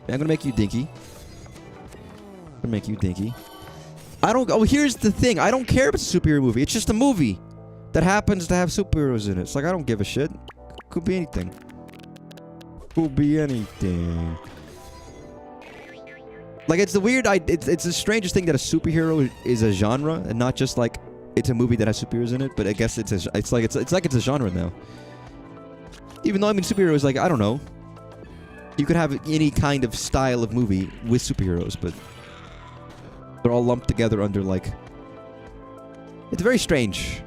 I'm gonna make you dinky. I don't. Oh, here's the thing. I don't care if it's a superhero movie. It's just a movie that happens to have superheroes in it. It's like I don't give a shit. Could be anything. Like it's the weird. It's the strangest thing that a superhero is a genre and not just like it's a movie that has superheroes in it. But I guess it's like it's a genre now. Even though I mean superheroes, like I don't know. You could have any kind of style of movie with superheroes, but they're all lumped together under like. It's very strange.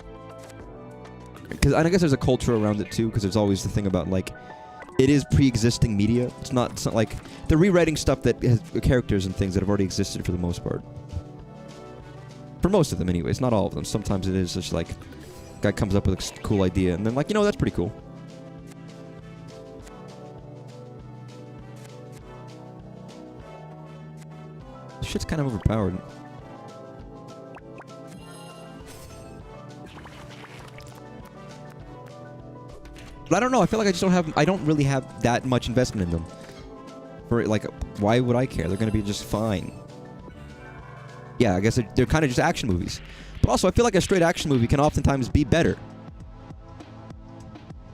Because I guess there's a culture around it too. Because there's always the thing about like, it is pre-existing media. It's not like they're rewriting stuff that has characters and things that have already existed for the most part. For most of them, anyways. Not all of them. Sometimes it is just like, guy comes up with a cool idea, and then like, that's pretty cool. Shit's kind of overpowered. But I don't know. I feel like I don't really have that much investment in them. For like, why would I care? They're gonna be just fine. Yeah, I guess they're kind of just action movies. But also, I feel like a straight action movie can oftentimes be better.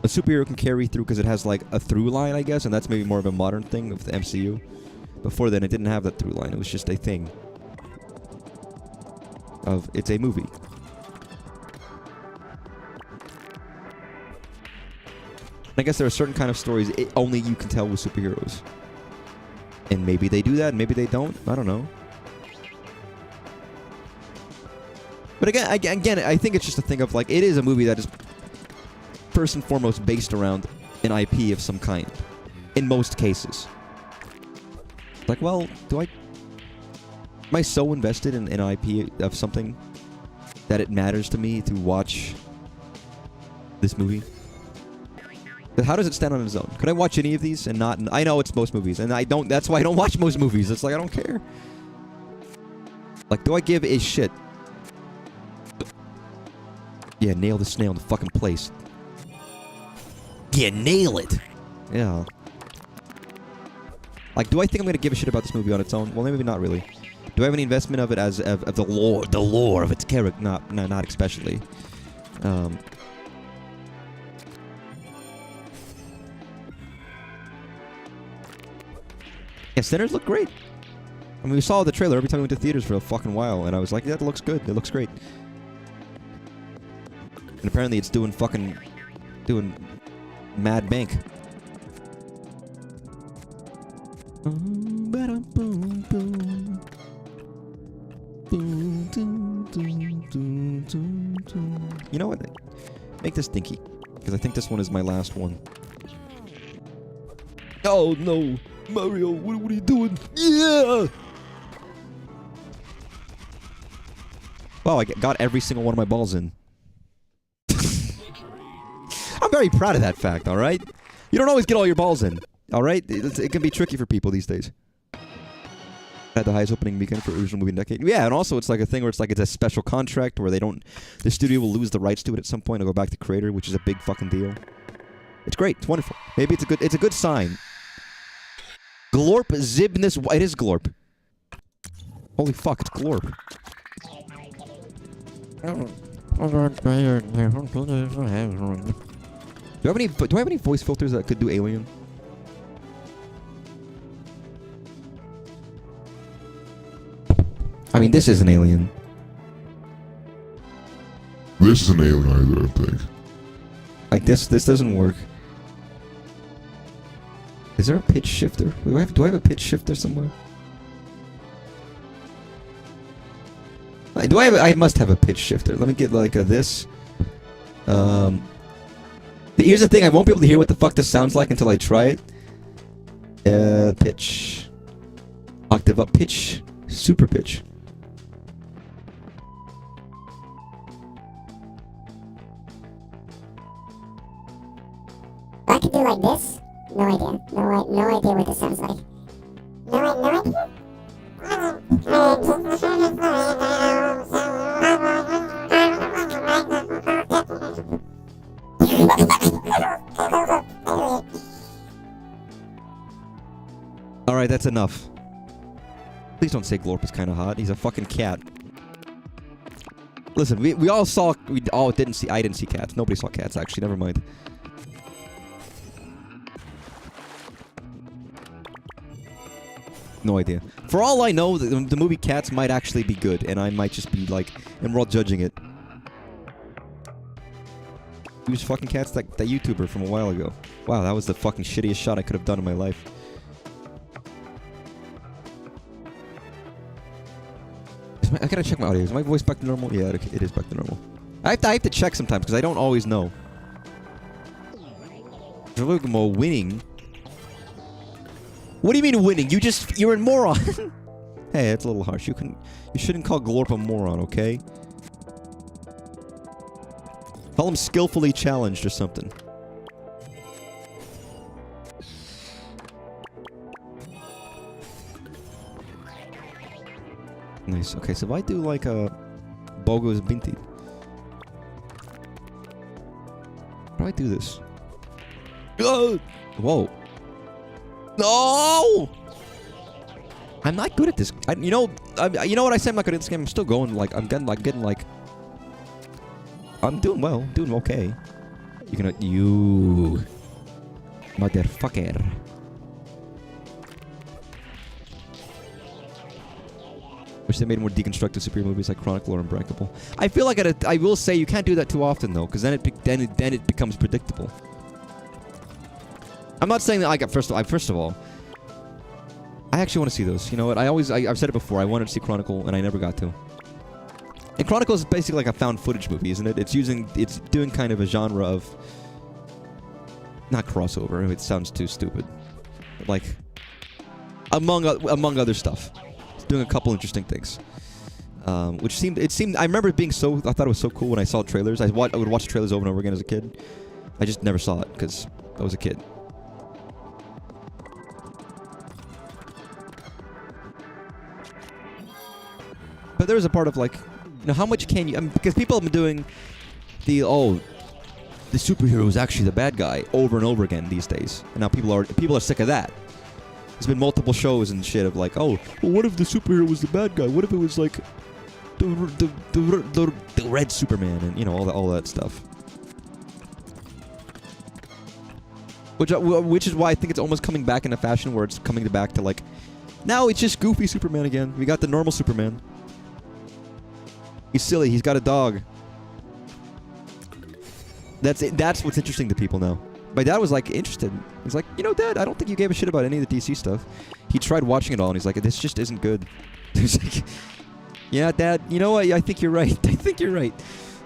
A superhero can carry through because it has like a through line, I guess, and that's maybe more of a modern thing of the MCU. Before then, it didn't have that through line. It was just a thing. It's a movie. I guess there are certain kind of stories only you can tell with superheroes. And maybe they do that, and maybe they don't. I don't know. But again, I think it's just a thing of like, it is a movie that is first and foremost based around an IP of some kind. In most cases. Like, well, am I so invested in an IP of something that it matters to me to watch this movie? But how does it stand on its own? Could I watch any of these and not? I know it's most movies, and I don't. That's why I don't watch most movies. It's like I don't care. Like, do I give a shit? Yeah, nail the snail in the fucking place. Yeah, nail it. Yeah. Like, do I think I'm gonna give a shit about this movie on its own? Well, maybe not really. Do I have any investment of it as of the lore of its character? Not especially. Yeah, Sinners look great. I mean, we saw the trailer every time we went to theaters for a fucking while, and I was like, yeah, that looks good. It looks great. And apparently it's doing mad bank. You know what? Make this dinky, because I think this one is my last one. Oh no, Mario! What are you doing? Yeah! Wow, I got every single one of my balls in. I'm very proud of that fact. All right, you don't always get all your balls in. All right, it can be tricky for people these days. Had the highest opening weekend for original movie in a decade. Yeah, and also it's like a thing where it's like it's a special contract where the studio will lose the rights to it at some point and go back to creator, which is a big fucking deal. It's great. It's wonderful. Maybe it's a good sign. Glorp Zibnus. It is Glorp. Holy fuck, it's Glorp. Do I have any voice filters that could do alien? I mean, this is an alien. This is an alien either, I think. Like this doesn't work. Is there a pitch shifter? Do I have a pitch shifter somewhere? I must have a pitch shifter. Let me get like this. Here's the thing, I won't be able to hear what the fuck this sounds like until I try it. Pitch. Octave up pitch. Super pitch. I could do like this? No idea. No idea what this sounds like. No idea? Alright, that's enough. Please don't say Glorp is kind of hot. He's a fucking cat. Listen, we all saw... I didn't see cats. Nobody saw cats, actually. Never mind. No idea. For all I know, the movie Cats might actually be good, and I might just be like... And we're all judging it. He was fucking Cats, that YouTuber from a while ago. Wow, that was the fucking shittiest shot I could have done in my life. I gotta check my audio. Is my voice back to normal? Yeah, it is back to normal. I have to check sometimes, because I don't always know. Jerusalem winning... What do you mean winning? You're a moron. Hey, that's a little harsh. You shouldn't call Glorp a moron, okay? Call him skillfully challenged or something. Nice. Okay, so if I do like a Bogo's Binti. How do I do this? Whoa. No! I'm not good at this. You know what I say? I'm not good at this game. I'm still going like I'm getting like. I'm doing well, doing okay. You motherfucker. Wish they made more deconstructive superhero movies like Chronicle or Unbreakable. I feel like I will say you can't do that too often though, because then it becomes predictable. I'm not saying that I got first of all. I actually want to see those. You know what? I've said it before. I wanted to see Chronicle and I never got to. And Chronicle is basically like a found footage movie, isn't it? It's doing kind of a genre of not crossover. It sounds too stupid. But like among other stuff. It's doing a couple interesting things. Which seemed I remember it being I thought it was so cool when I saw trailers. I would watch trailers over and over again as a kid. I just never saw it because I was a kid. But there was a part of like, you know, how much can you? I mean, because people have been doing the superhero is actually the bad guy over and over again these days, and now people are sick of that. There's been multiple shows and shit of like, oh, well, what if the superhero was the bad guy? What if it was like the red Superman and you know all that stuff. Which is why I think it's almost coming back into fashion, where it's coming back to like, now it's just goofy Superman again. We got the normal Superman. He's silly. He's got a dog. That's it. That's what's interesting to people now. My dad was like interested. He's like, you know, Dad, I don't think you gave a shit about any of the DC stuff. He tried watching it all, and he's like, this just isn't good. He's like, yeah, Dad, you know what? I think you're right. I think you're right.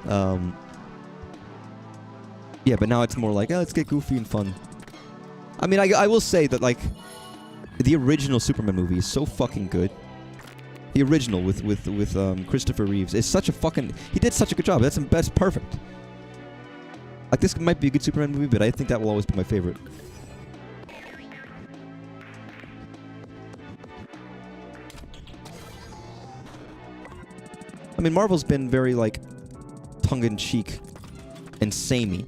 Yeah, but now it's more like, let's get goofy and fun. I mean, I will say that, like, the original Superman movie is so fucking good. The original with Christopher Reeves is such a fucking... He did such a good job. That's perfect. Like, this might be a good Superman movie, but I think that will always be my favorite. I mean, Marvel's been very, like, tongue-in-cheek and samey.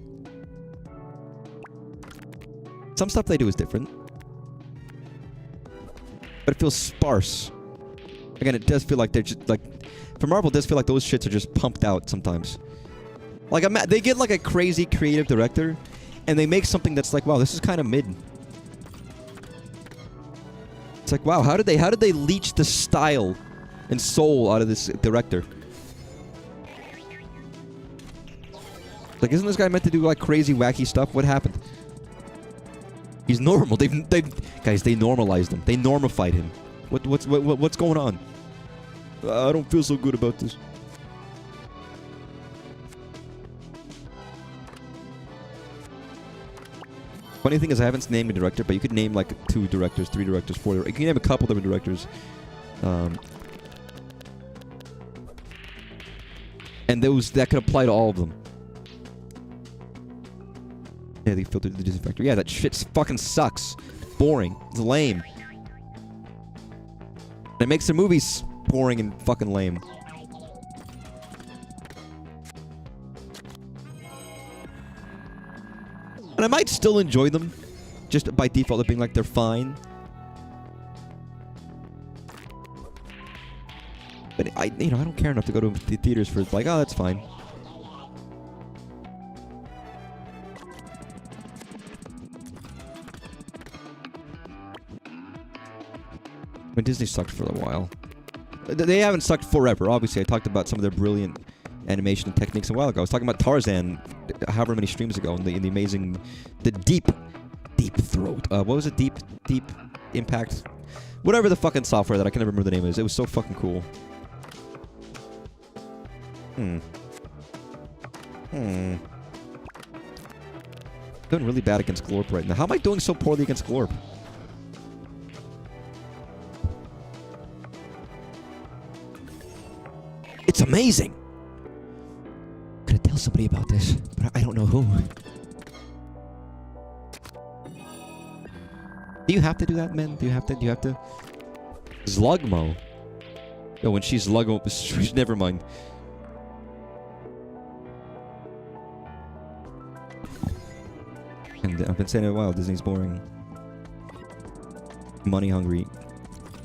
Some stuff they do is different. But it feels sparse. Again, it does feel like they're just, like... For Marvel, it does feel like those shits are just pumped out sometimes. Like, they get, like, a crazy creative director, and they make something that's like, wow, this is kind of mid. It's like, wow, how did they leech the style and soul out of this director? Like, isn't this guy meant to do, like, crazy, wacky stuff? What happened? He's normal. Guys, they normalized him. They normified him. What's going on? I don't feel so good about this. Funny thing is, I haven't named a director, but you could name like 2 directors, 3 directors, 4 directors. You can name a couple different directors. And that could apply to all of them. Yeah, they filtered the disinfector. Yeah, that shit fucking sucks. Boring. It's lame. And it makes the movies boring and fucking lame. And I might still enjoy them, just by default of being like they're fine. But I don't care enough to go to the theaters for like, oh, that's fine. When Disney sucked for a while. They haven't sucked forever. Obviously, I talked about some of their brilliant animation techniques a while ago. I was talking about Tarzan, however many streams ago, and the amazing, the deep throat. What was it? Deep impact, whatever the fucking software that I can never remember the name is. It was so fucking cool. Doing really bad against Glorp right now. How am I doing so poorly against Glorp? It's amazing. I'm gonna tell somebody about this, but I don't know who. Do you have to do that, man? Do you have to? Zlugmo. Yo, when she's Zlugmo, never mind. And I've been saying it a while, Disney's boring. Money hungry.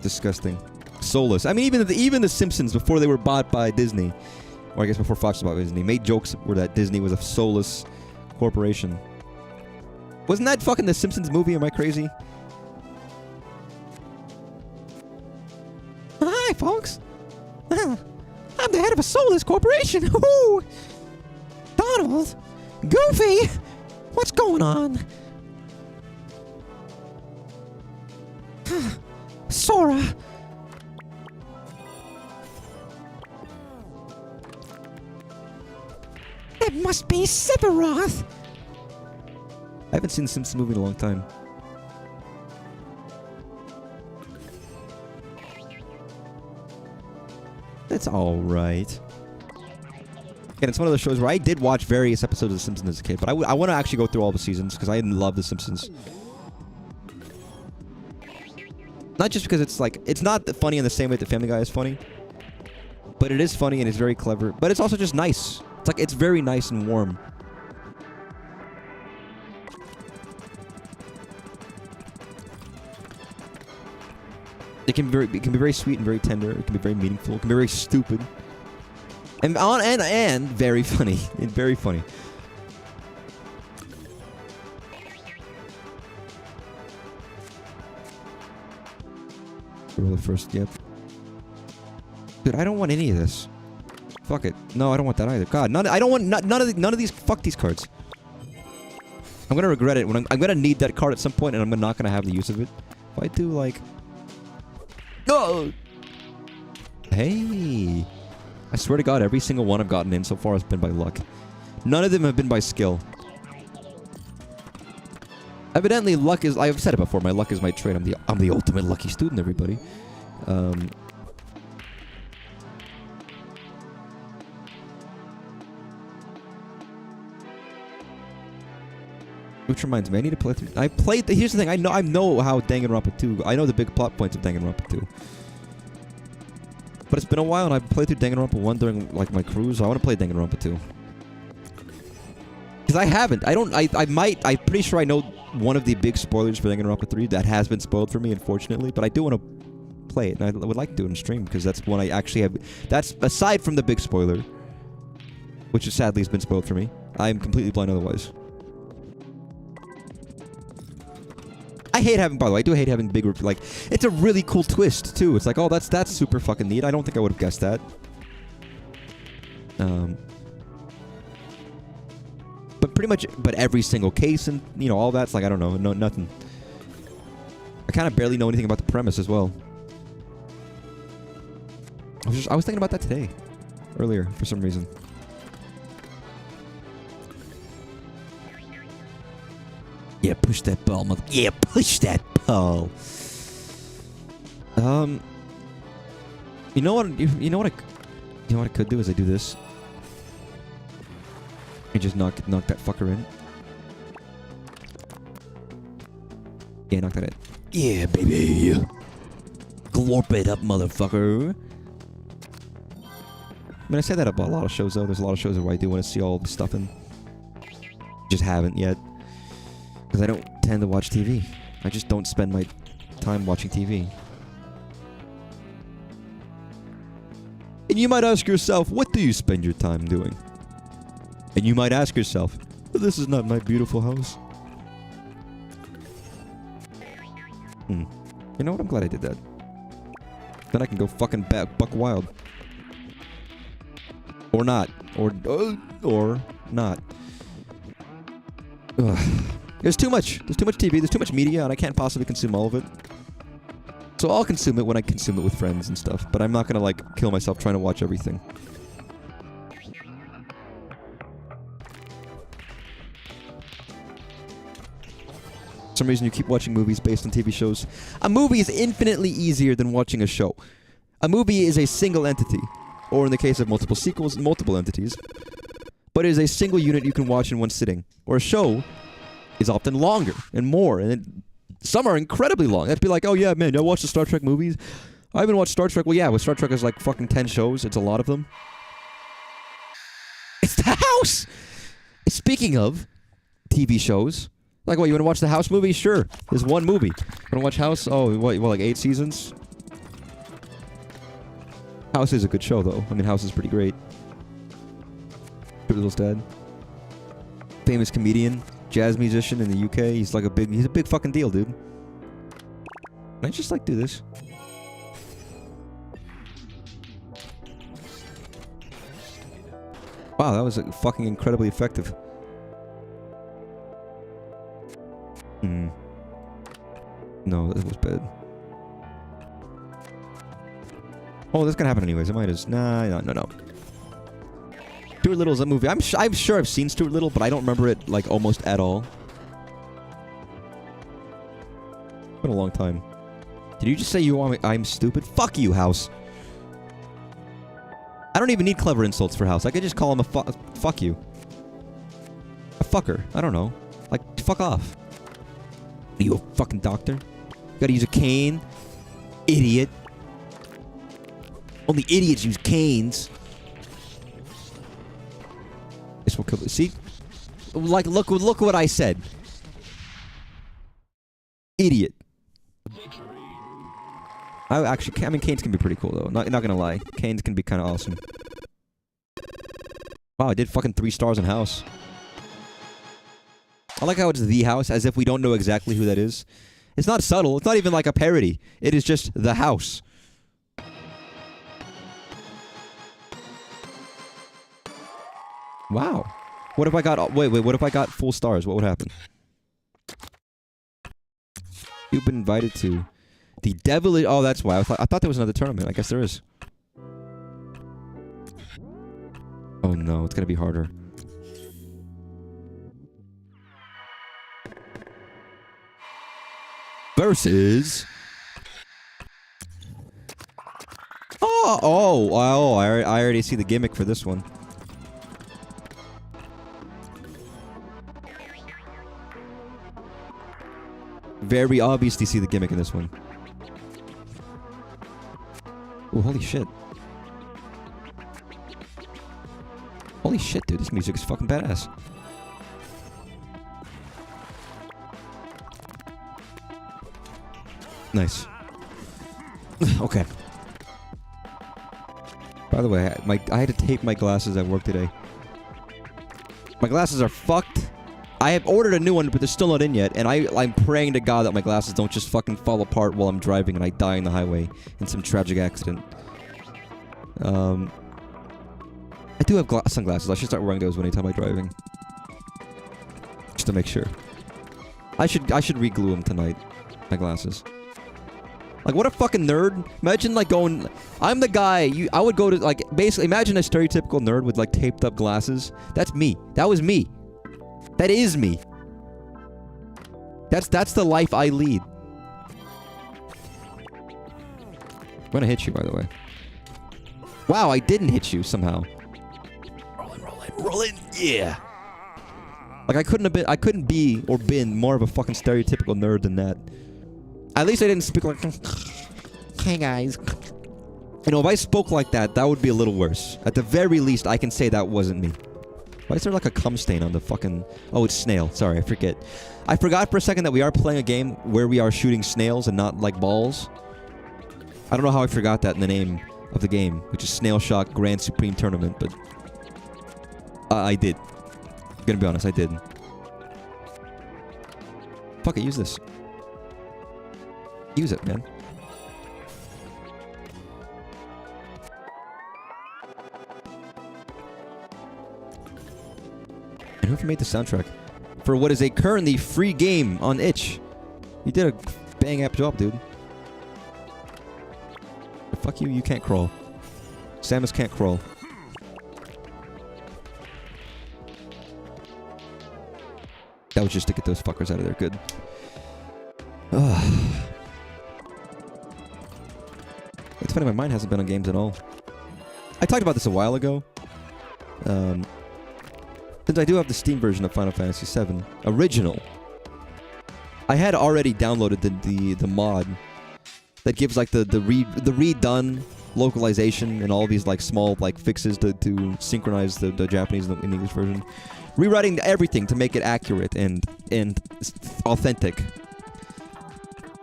Disgusting. Soulless. I mean, even the Simpsons, before they were bought by Disney, or I guess before Fox was bought by Disney, made jokes where that Disney was a soulless corporation. Wasn't that fucking the Simpsons movie? Am I crazy? Hi, folks. I'm the head of a soulless corporation. Ooh. Donald, Goofy, what's going on? Sora. It must be Sephiroth. I haven't seen the Simpsons movie in a long time. That's all right. And it's one of those shows where I did watch various episodes of The Simpsons as a kid, but I want to actually go through all the seasons because I love The Simpsons. Not just because it's like, it's not funny in the same way that Family Guy is funny, but it is funny and it's very clever. But it's also just nice. It's like, it's very nice and warm. It can be very sweet and very tender. It can be very meaningful. It can be very stupid. And very funny. And very funny. Roll the first, yep. Dude, I don't want any of this. Fuck it. No, I don't want that either. God, I don't want none of these. Fuck these cards. I'm gonna regret it when I'm gonna need that card at some point, and I'm not gonna have the use of it. If I do like. No. Hey. I swear to God, every single one I've gotten in so far has been by luck. None of them have been by skill. Evidently, luck is... I've said it before. My luck is my trait. I'm the ultimate lucky student, everybody. Which reminds me, I need to play through... I played... Here's the thing. I know how Danganronpa 2... I know the big plot points of Danganronpa 2. But it's been a while, and I've played through Danganronpa 1 during, like, my cruise. So I want to play Danganronpa 2. Because I haven't. I might... I'm pretty sure I know one of the big spoilers for Danganronpa 3 that has been spoiled for me, unfortunately. But I do want to play it, and I would like to do it on stream, because that's one I actually have... That's, aside from the big spoiler, which sadly has been spoiled for me, I'm completely blind otherwise. I hate having, by the way, I do hate having big, like, it's a really cool twist, too. It's like, oh, that's super fucking neat. I don't think I would have guessed that. But pretty much, but every single case and, you know, all that's like, I don't know, nothing. I kind of barely know anything about the premise as well. I was thinking about that today. Earlier, for some reason. Yeah, push that ball, mother. Yeah, push that ball. You know what? You know what I could do is I do this. And just knock that fucker in. Yeah, knock that in. Yeah, baby. Glorp it up, motherfucker. I mean, I say that about a lot of shows, though. There's a lot of shows where I do want to see all the stuff in. Just haven't yet. Because I don't tend to watch TV. I just don't spend my time watching TV. And you might ask yourself, what do you spend your time doing? And you might ask yourself, well, this is not my beautiful house. You know what? I'm glad I did that. Then I can go fucking buck wild. Or not. Or not. Ugh. There's too much TV, there's too much media, and I can't possibly consume all of it. So I'll consume it when I consume it with friends and stuff, but I'm not gonna, like, kill myself trying to watch everything. For some reason you keep watching movies based on TV shows. A movie is infinitely easier than watching a show. A movie is a single entity, or in the case of multiple sequels, multiple entities. But it is a single unit you can watch in one sitting. Or a show is often longer and more, and some are incredibly long. That'd be like, oh yeah, man, I watched the Star Trek movies. I haven't watched Star Trek. Well, yeah, with Star Trek is like fucking 10 shows. It's a lot of them. It's The House! Speaking of TV shows, like, what, you want to watch the House movie? Sure. There's one movie. Want to watch House? Oh, what, like 8 seasons? House is a good show, though. I mean, House is pretty great. Little's dad. Famous comedian. Jazz musician in the UK. He's like he's a big fucking deal, dude. Can I just, like, do this? Wow, that was fucking incredibly effective. No, that was bad. Oh, that's gonna happen anyways. I might just... Nah, no. Stuart Little's a movie. I'm sure I've seen Stuart Little, but I don't remember it, like, almost at all. It's been a long time. Did you just say you want me? I'm stupid? Fuck you, House. I don't don't even need clever insults for House. I could just call him a fuck you. A fucker. I don't know. Like, fuck off. Are you a fucking doctor? You gotta use a cane? Idiot. Only idiots use canes. This will kill the... See? Like, look what I said. Idiot. I mean, canes can be pretty cool, though. Not gonna lie. Canes can be kind of awesome. Wow, I did fucking 3 stars in House. I like how it's the House, as if we don't know exactly who that is. It's not subtle. It's not even like a parody. It is just the House. Wow. What if I got... Wait, what if I got full stars? What would happen? You've been invited to the devilish... Oh, that's why. I thought there was another tournament. I guess there is. Oh no, it's gonna be harder. Versus... Oh, I already see the gimmick for this one. Very obviously see the gimmick in this one. Oh, holy shit. Holy shit, dude. This music is fucking badass. Nice. Okay. By the way, I had to tape my glasses at work today. My glasses are fucked. I have ordered a new one, but they're still not in yet, and I'm praying to God that my glasses don't just fucking fall apart while I'm driving and I die on the highway in some tragic accident. I do have sunglasses. I should start wearing those anytime I'm driving. Just to make sure. I should re-glue them tonight. My glasses. Like, what a fucking nerd. Imagine, like, going... I'm the guy... I would go to, like... Basically, imagine a stereotypical nerd with, like, taped up glasses. That's me. That was me. That is me. That's the life I lead. I'm gonna hit you, by the way. Wow, I didn't hit you somehow. Roll in. Yeah. Like, I couldn't be or been more of a fucking stereotypical nerd than that. At least I didn't speak like, hey guys. You know, if I spoke like that, that would be a little worse. At the very least, I can say that wasn't me. Why is there like a cum stain on the fucking... Oh, it's snail. Sorry, I forget. I forgot for a second that we are playing a game where we are shooting snails and not like balls. I don't know how I forgot that in the name of the game, which is Snailshock Grand Supreme Tournament, but... I did. I'm gonna be honest, I did. Fuck it, use this. Use it, man. And who made the soundtrack for what is a currently free game on itch? You did a bang-up job, dude. But fuck you, you can't crawl. Samus can't crawl. That was just to get those fuckers out of there. Good. Ugh. It's funny, my mind hasn't been on games at all. I talked about this a while ago. Since I do have the Steam version of Final Fantasy VII Original, I had already downloaded the mod that gives like the redone localization and all these like small like fixes to synchronize the Japanese and the English version, rewriting everything to make it accurate and authentic.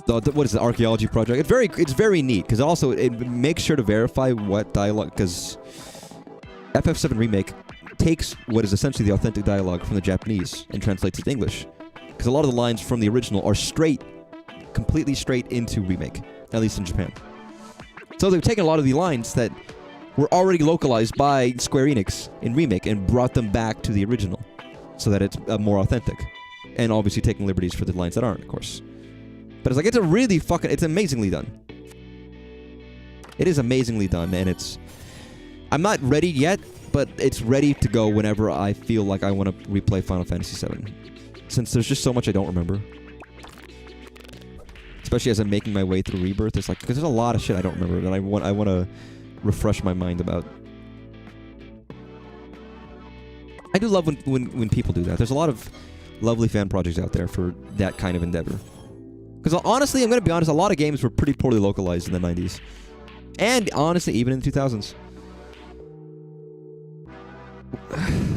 What is the archaeology project? It's very neat because also it makes sure to verify what dialogue, because FF7 Remake takes what is essentially the authentic dialogue from the Japanese and translates it to English, because a lot of the lines from the original are completely straight into Remake, at least in Japan. So they've taken a lot of the lines that were already localized by Square Enix in Remake and brought them back to the original so that it's more authentic, and obviously taking liberties for the lines that aren't, of course. But it's like, it's a really fucking... It's amazingly done. It is amazingly done, and it's... I'm not ready yet, but it's ready to go whenever I feel like I want to replay Final Fantasy VII. Since there's just so much I don't remember. Especially as I'm making my way through Rebirth. It's like... Because there's a lot of shit I don't remember that I want to refresh my mind about. do love when people do that. There's a lot of lovely fan projects out there for that kind of endeavor. Because honestly, I'm going to be honest, a lot of games were pretty poorly localized in the 90s. And honestly, even in the 2000s.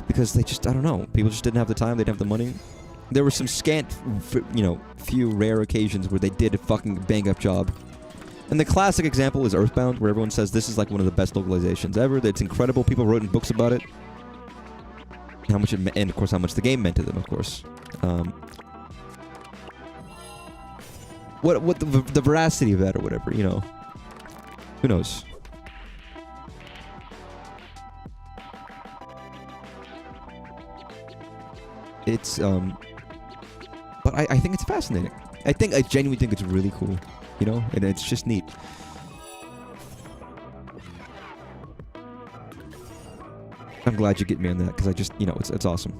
Because they just, I don't know, people just didn't have the time, they didn't have the money. There were some scant, you know, few rare occasions where they did a fucking bang-up job. And the classic example is Earthbound, where everyone says this is like one of the best localizations ever. It's incredible. People wrote in books about it. How much it and of course how much the game meant to them, of course. What the veracity of that or whatever, you know. Who knows? It's but I think it's fascinating. I genuinely think it's really cool, you know, and it's just neat. I'm glad you get me on that because I just, you know, it's awesome.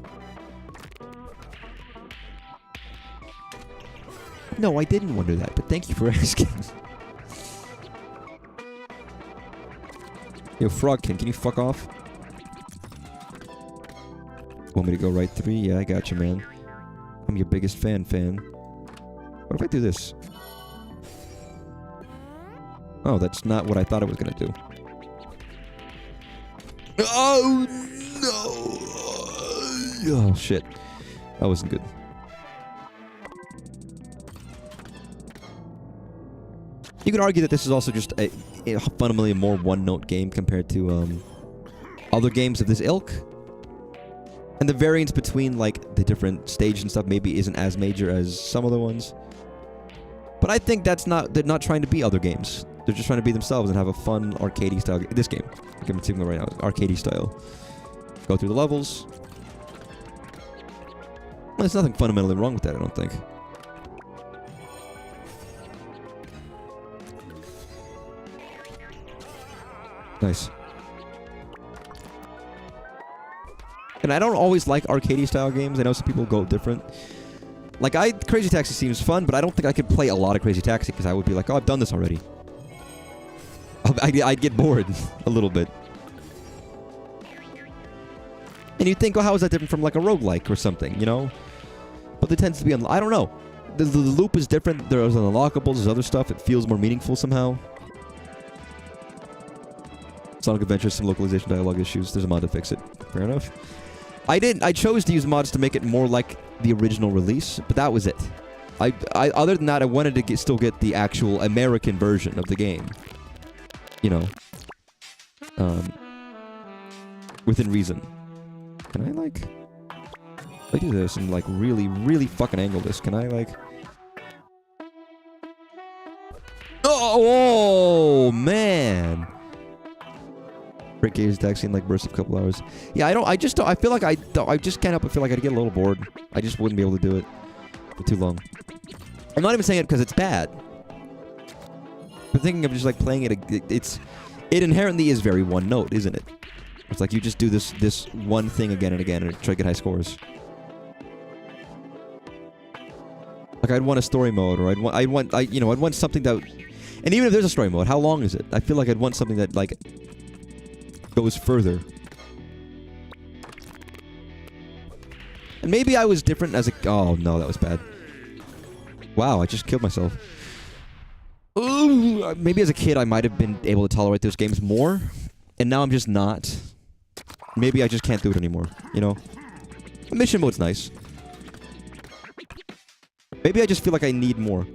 No, I didn't wonder that, but thank you for asking. Yo, Frogkin, can you fuck off? Want me to go right 3? Yeah, I got you, man. I'm your biggest fan. What if I do this? Oh, that's not what I thought I was gonna do. Oh, no! Oh, shit. That wasn't good. You could argue that this is also just a fundamentally more one-note game compared to other games of this ilk. And the variance between, like, the different stages and stuff maybe isn't as major as some other ones. But I think they're not trying to be other games. They're just trying to be themselves and have a fun, arcadey style this game. I'm seeing it right now. Arcadey style. Go through the levels. Well, there's nothing fundamentally wrong with that, I don't think. Nice. And I don't always like arcadey style games. I know some people go different. Like, Crazy Taxi seems fun, but I don't think I could play a lot of Crazy Taxi because I would be like, oh, I've done this already. I'd get bored a little bit. And you'd think, oh, how is that different from like a roguelike or something, you know? But it tends to be, I don't know. The loop is different. There's unlockables, there's other stuff. It feels more meaningful somehow. Sonic Adventure, some localization dialogue issues. There's a mod to fix it. Fair enough. I chose to use mods to make it more like the original release, but that was it. Other than that, I wanted to still get the actual American version of the game. You know. Within reason. Can I, like... If I do this and, like, really, really fucking angle this, can I, like... Oh, man! Break Crazy Taxi in, like, bursts of a couple hours. Yeah, I feel like I just can't help but feel like I'd get a little bored. I just wouldn't be able to do it for too long. I'm not even saying it because it's bad. But thinking of just, like, playing it, it inherently is very one note, isn't it? It's like you just do this one thing again and again and try to get high scores. Like, I'd want a story mode, or I'd want something that... And even if there's a story mode, how long is it? I feel like I'd want something that, like, goes further. And maybe I was different as a... Oh, no, that was bad. Wow, I just killed myself. Ooh, maybe as a kid I might have been able to tolerate those games more. And now I'm just not. Maybe I just can't do it anymore, you know? Mission mode's nice. Maybe I just feel like I need more.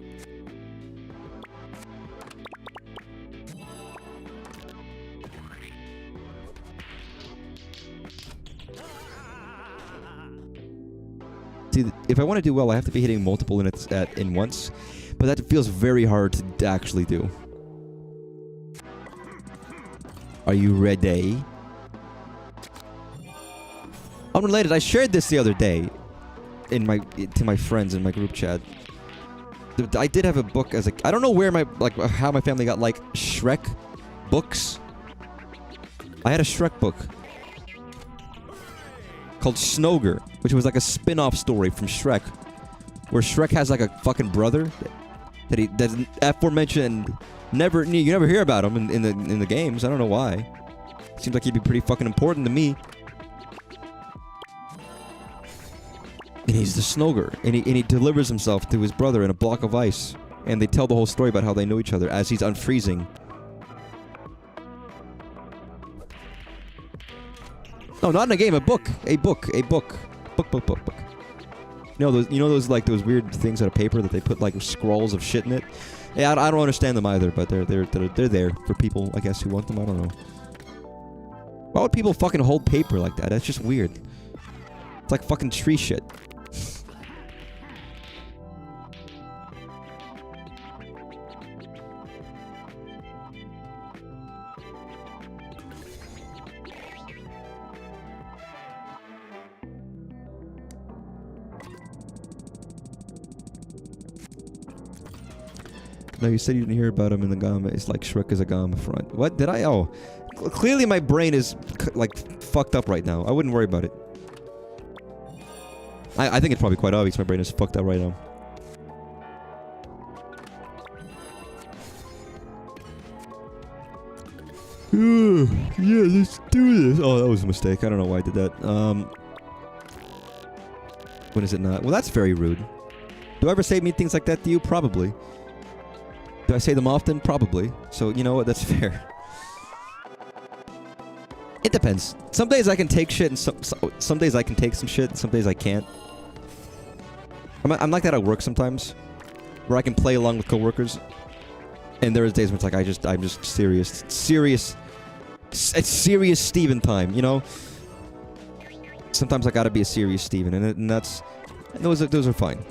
See, if I want to do well, I have to be hitting multiple units in once. But that feels very hard to actually do. Are you ready? Unrelated, I shared this the other day to my friends in my group chat. I did have a book as a... I don't know where how my family got, like, Shrek books. I had a Shrek book called Snoger, which was like a spin-off story from Shrek, where Shrek has like a fucking brother that's aforementioned. You never hear about him in the games. I don't know why. Seems like he'd be pretty fucking important to me. And he's the Snogger. And he delivers himself to his brother in a block of ice. And they tell the whole story about how they know each other as he's unfreezing. No, not in a game. A book. A book. A book. Book. You know those like those weird things out of paper that they put like scrolls of shit in it. Yeah, I don't understand them either, but they're there for people, I guess, who want them. I don't know. Why would people fucking hold paper like that? That's just weird. It's like fucking tree shit. No, you said you didn't hear about him in the Gamma. It's like Shrek is a Gamma front. What? Did I? Oh. Clearly my brain is, like, fucked up right now. I wouldn't worry about it. I think it's probably quite obvious my brain is fucked up right now. Yeah, let's do this. Oh, that was a mistake. I don't know why I did that. When is it not? Well, that's very rude. Do I ever say mean things like that to you? Probably. Do I say them often? Probably. So, you know what? That's fair. It depends. Some days I can take shit, and some days I can take some shit, and some days I can't. I'm like that at work sometimes, where I can play along with coworkers, and there are days when it's like I'm just serious. It's serious Steven time, you know. Sometimes I gotta be a serious Steven, and those are fine.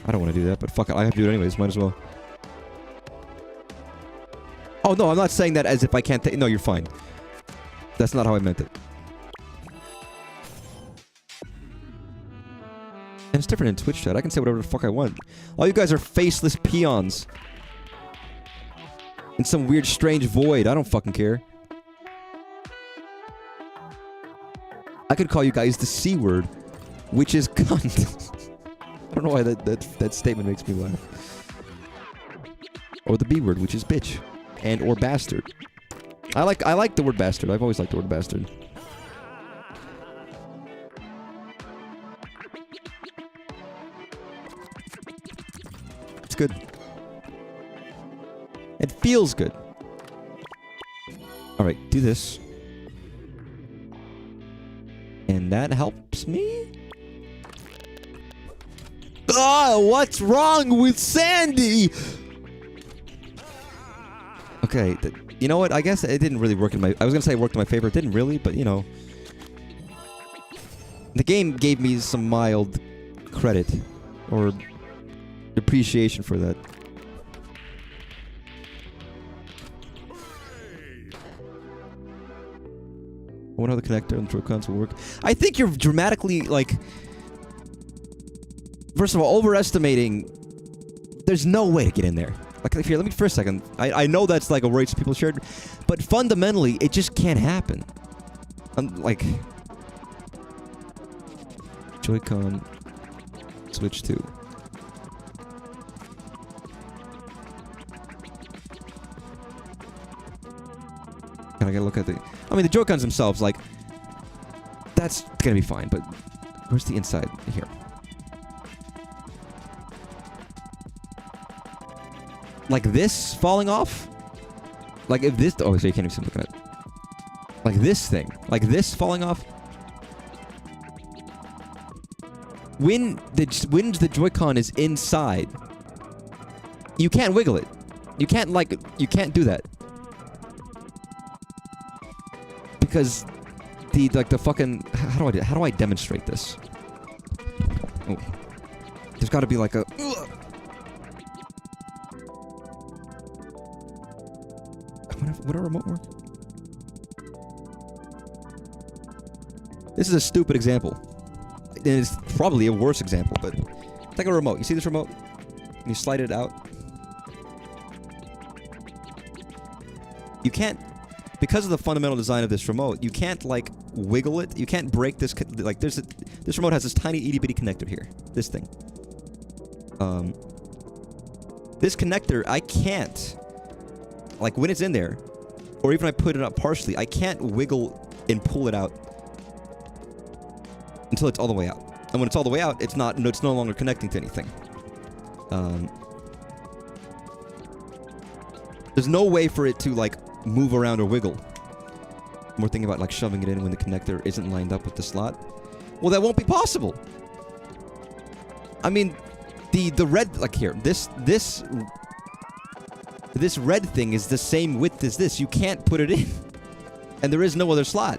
I don't want to do that, but fuck it, I have to do it anyways, might as well. Oh no, I'm not saying that as if I can't take... No, you're fine. That's not how I meant it. And it's different in Twitch chat. I can say whatever the fuck I want. All you guys are faceless peons. In some weird, strange void. I don't fucking care. I could call you guys the C word, which is cunt. I don't know why that statement makes me laugh. Or the B word, which is bitch. And or bastard. I like the word bastard. I've always liked the word bastard. It's good. It feels good. Alright, do this. And that helps me? Oh, what's wrong with Sandy? Okay, you know what? I guess it didn't really work in my... I was going to say it worked in my favor. It didn't really, but, you know. The game gave me some mild credit. Or appreciation for that. I wonder how the connector and the Joy-Cons will work. I think you're dramatically, like... First of all, overestimating... There's no way to get in there. Like, here, let me for a second. I know that's like a word people shared, but fundamentally, it just can't happen. Like... Joy-Con... Switch 2. Can I get a look at the... I mean, the Joy-Cons themselves, like... That's gonna be fine, but... Where's the inside? Here. Like this falling off? Like if this... Oh, so you can't even see looking at it. Like this thing. Like this falling off? When the Joy-Con is inside, you can't wiggle it. You can't, like... You can't do that. Because the fucking... How do I demonstrate this? Oh. There's gotta be like a... Would a remote work? This is a stupid example. And it's probably a worse example, but... Take a remote. You see this remote? And you slide it out. You can't... Because of the fundamental design of this remote, you can't, like, wiggle it. You can't break this... Like, this remote has this tiny itty-bitty connector here. This thing. This connector, I can't... Like, when it's in there, or even I put it up partially, I can't wiggle and pull it out until it's all the way out. And when it's all the way out, it's no longer connecting to anything. There's no way for it to like move around or wiggle. We're thinking about like shoving it in when the connector isn't lined up with the slot. Well, that won't be possible. I mean, the red, like here, this red thing is the same width as this. You can't put it in, and there is no other slot.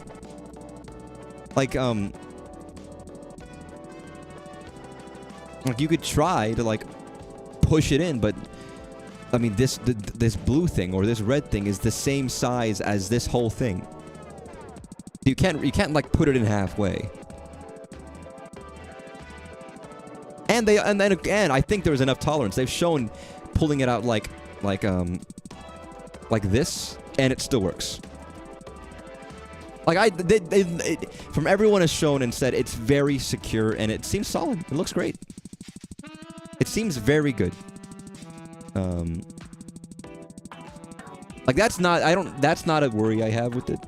Like you could try to like push it in, but I mean this blue thing or this red thing is the same size as this whole thing. You can't like put it in halfway. And then again, I think there was enough tolerance. They've shown pulling it out like this, and it still works. Like from everyone has shown and said it's very secure and it seems solid. It looks great. It seems very good. Like that's not a worry I have with it.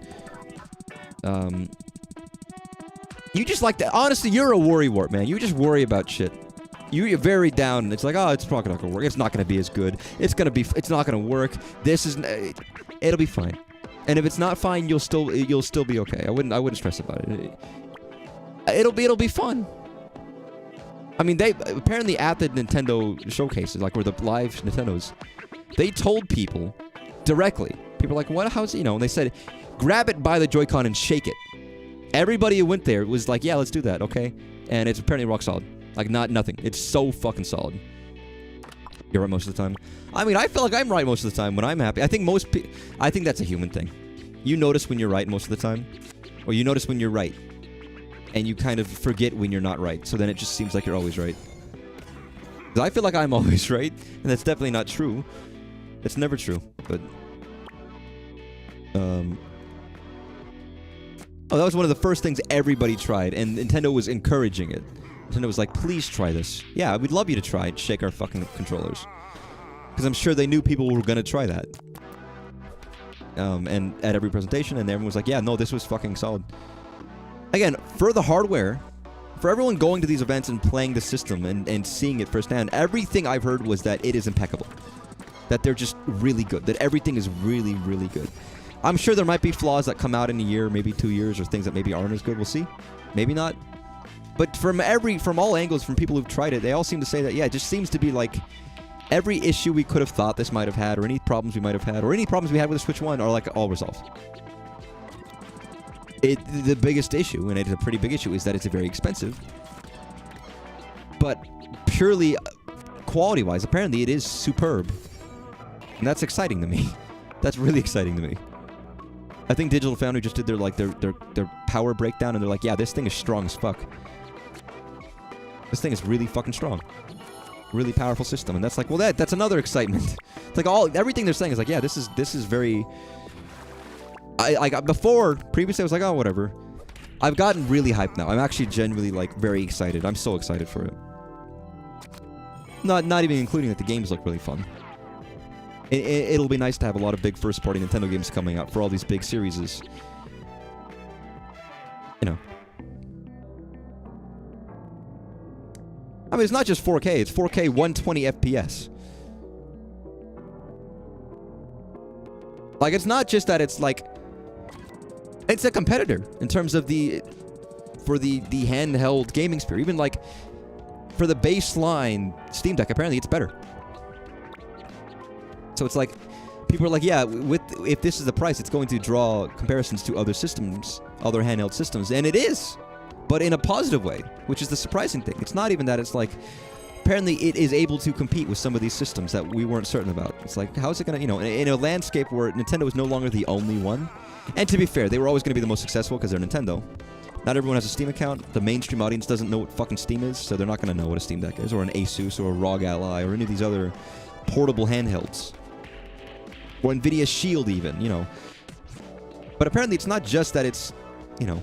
You just like to, honestly, you're a worrywart, man. You just worry about shit. You're very down. It's like, oh, it's probably not gonna work. It's not gonna be as good. It's not gonna work. It'll be fine. And if it's not fine, you'll still be okay. I wouldn't stress about it. It'll be fun. I mean, they apparently at the Nintendo showcases, like where the live Nintendos, they told people directly. People were like, what? How's it? You know? And they said, grab it by the Joy-Con and shake it. Everybody who went there was like, yeah, let's do that, okay? And it's apparently rock solid. Like, nothing. It's so fucking solid. You're right most of the time. I mean, I feel like I'm right most of the time when I'm happy. I think I think that's a human thing. You notice when you're right most of the time. Or you notice when you're right. And you kind of forget when you're not right. So then it just seems like you're always right. 'Cause I feel like I'm always right. And that's definitely not true. It's never true. But... Oh, that was one of the first things everybody tried, and Nintendo was encouraging it. Nintendo was like, please try this. Yeah, we'd love you to try it. Shake our fucking controllers. Because I'm sure they knew people were going to try that. And at every presentation, and everyone was like, yeah, no, this was fucking solid. Again, for the hardware, for everyone going to these events and playing the system and seeing it firsthand, everything I've heard was that it is impeccable. That they're just really good. That everything is really, really good. I'm sure there might be flaws that come out in a year, maybe 2 years, or things that maybe aren't as good. We'll see. Maybe not. But from all angles, from people who've tried it, they all seem to say that, yeah, it just seems to be like every issue we could have thought this might have had, or any problems we might have had, or any problems we had with the Switch 1 are like all resolved. The biggest issue, and it's a pretty big issue, is that it's very expensive. But purely quality-wise, apparently it is superb. And that's exciting to me. That's really exciting to me. I think Digital Foundry just did their power breakdown, and they're like, yeah, this thing is strong as fuck. This thing is really fucking strong. Really powerful system. And that's like, well, that's another excitement. It's like everything they're saying is like, yeah, this is very... Previously I was like, oh, whatever. I've gotten really hyped now. I'm actually genuinely, like, very excited. I'm so excited for it. Not even including that the games look really fun. It'll be nice to have a lot of big first-party Nintendo games coming out for all these big series. You know. I mean, it's not just 4K. It's 4K 120 FPS. Like, it's not just that it's, like... It's a competitor in terms of for the handheld gaming sphere. Even, like, for the baseline Steam Deck, apparently it's better. So it's like, people are like, yeah, if this is the price, it's going to draw comparisons to other systems, other handheld systems, and it is, but in a positive way, which is the surprising thing. It's not even that it's like, apparently it is able to compete with some of these systems that we weren't certain about. It's like, how's it going to, you know, in a landscape where Nintendo is no longer the only one, and to be fair, they were always going to be the most successful because they're Nintendo. Not everyone has a Steam account. The mainstream audience doesn't know what fucking Steam is, so they're not going to know what a Steam Deck is, or an Asus, or a ROG Ally, or any of these other portable handhelds. Or NVIDIA Shield even, you know. But apparently it's not just that it's, you know,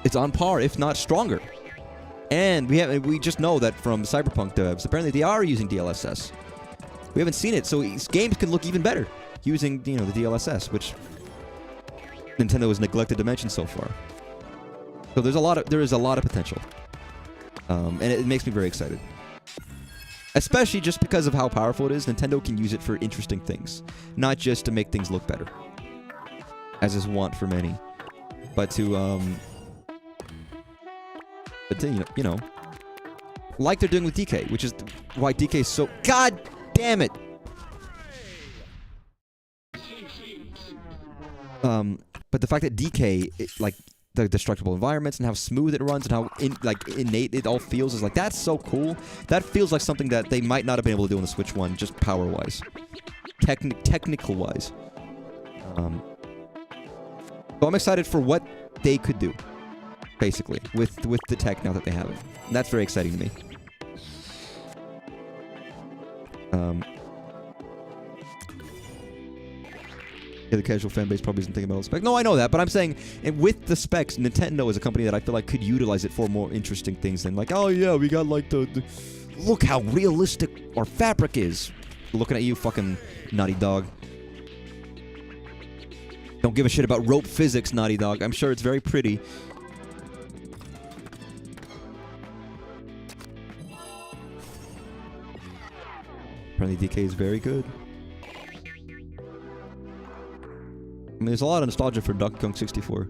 it's on par, if not stronger. And we just know that from Cyberpunk devs, apparently they are using DLSS. We haven't seen it, so games can look even better. using, you know, the DLSS, which Nintendo has neglected to mention so far. So there is a lot of potential. And it makes me very excited. Especially just because of how powerful it is, Nintendo can use it for interesting things. Not just to make things look better, as is wont for many, but to you know, like they're doing with DK, which is why DK is so... God damn it! But the fact that DK, like, the destructible environments and how smooth it runs and how innate it all feels is like, that's so cool. That feels like something that they might not have been able to do on the Switch 1, just power-wise. Technical-wise. So I'm excited for what they could do, basically, with the tech now that they have it. And that's very exciting to me. Yeah, the casual fan base probably isn't thinking about the specs. No, I know that, but I'm saying, and with the specs, Nintendo is a company that I feel like could utilize it for more interesting things than like, oh yeah, we got like the look how realistic our fabric is. Looking at you, fucking Naughty Dog. Don't give a shit about rope physics, Naughty Dog. I'm sure it's very pretty. Apparently DK is very good. I mean, there's a lot of nostalgia for Donkey Kong 64.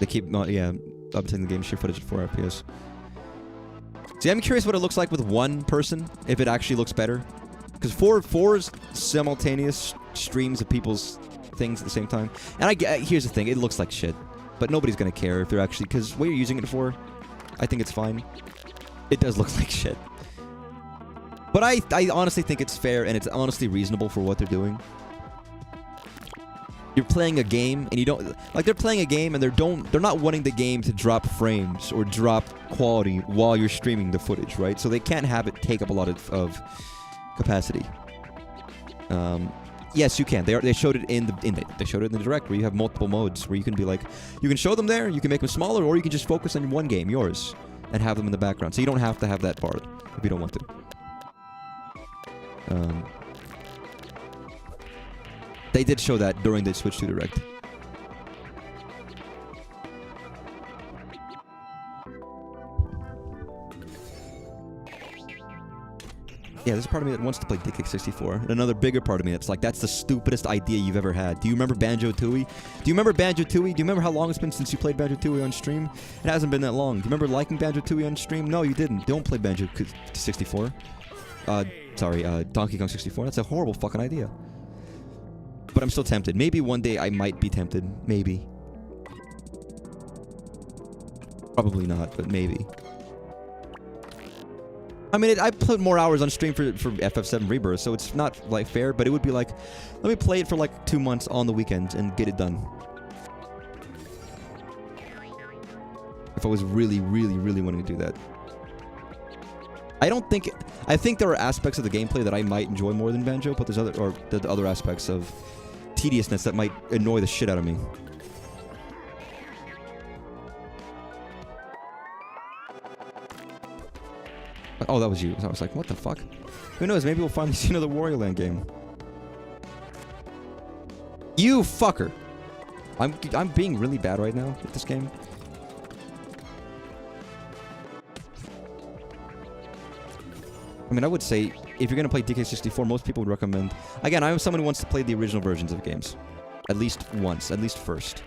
They keep updating the game share footage at 4 FPS. See, I'm curious what it looks like with one person, if it actually looks better. Because four simultaneous streams of people's things at the same time. And here's the thing, it looks like shit. But nobody's gonna care if they're actually... Because what you're using it for, I think it's fine. It does look like shit. But I honestly think it's fair and it's honestly reasonable for what they're doing. You're playing a game and you don't... Like, they're playing a game and they're not wanting the game to drop frames or drop quality while you're streaming the footage, right? So they can't have it take up a lot of capacity. Yes, you can. They showed it in the direct where you have multiple modes where you can be like, you can show them there, you can make them smaller, or you can just focus on one game, yours, and have them in the background. So you don't have to have that part if you don't want to. They did show that during the Switch 2 Direct. Yeah, there's a part of me that wants to play DK64. And another bigger part of me that's like, that's the stupidest idea you've ever had. Do you remember Banjo-Tooie? Do you remember Banjo-Tooie? Do you remember how long it's been since you played Banjo-Tooie on stream? It hasn't been that long. Do you remember liking Banjo-Tooie on stream? No, you didn't. Don't play Banjo-64. Donkey Kong 64. That's a horrible fucking idea. But I'm still tempted. Maybe one day I might be tempted. Maybe. Probably not, but maybe. I mean, I put more hours on stream for FF7 Rebirth, so it's not, like, fair, but it would be like, let me play it for, like, 2 months on the weekend and get it done. If I was really, really, really wanting to do that. I think there are aspects of the gameplay that I might enjoy more than Banjo, but there's other aspects of tediousness that might annoy the shit out of me. Oh, that was you. I was like, what the fuck? Who knows? Maybe we'll finally see another Wario Land game. You fucker! I'm being really bad right now with this game. I mean, I would say, if you're going to play DK64, most people would recommend... Again, I'm someone who wants to play the original versions of games. At least once. At least first.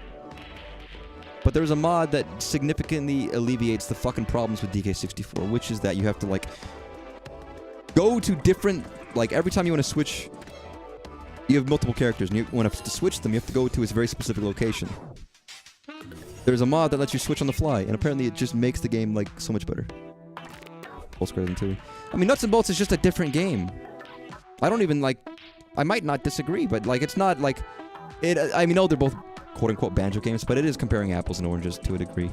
But there's a mod that significantly alleviates the fucking problems with DK64, which is that you have to, like... go to different... Like, every time you want to switch... You have multiple characters, and you want to switch them, you have to go to a very specific location. There's a mod that lets you switch on the fly, and apparently it just makes the game, like, so much better. Bolts greater than 2. I mean, Nuts and Bolts is just a different game. I don't even, like... I might not disagree, but, like, it's not, like... I mean, no, they're both quote-unquote Banjo games, but it is comparing apples and oranges to a degree.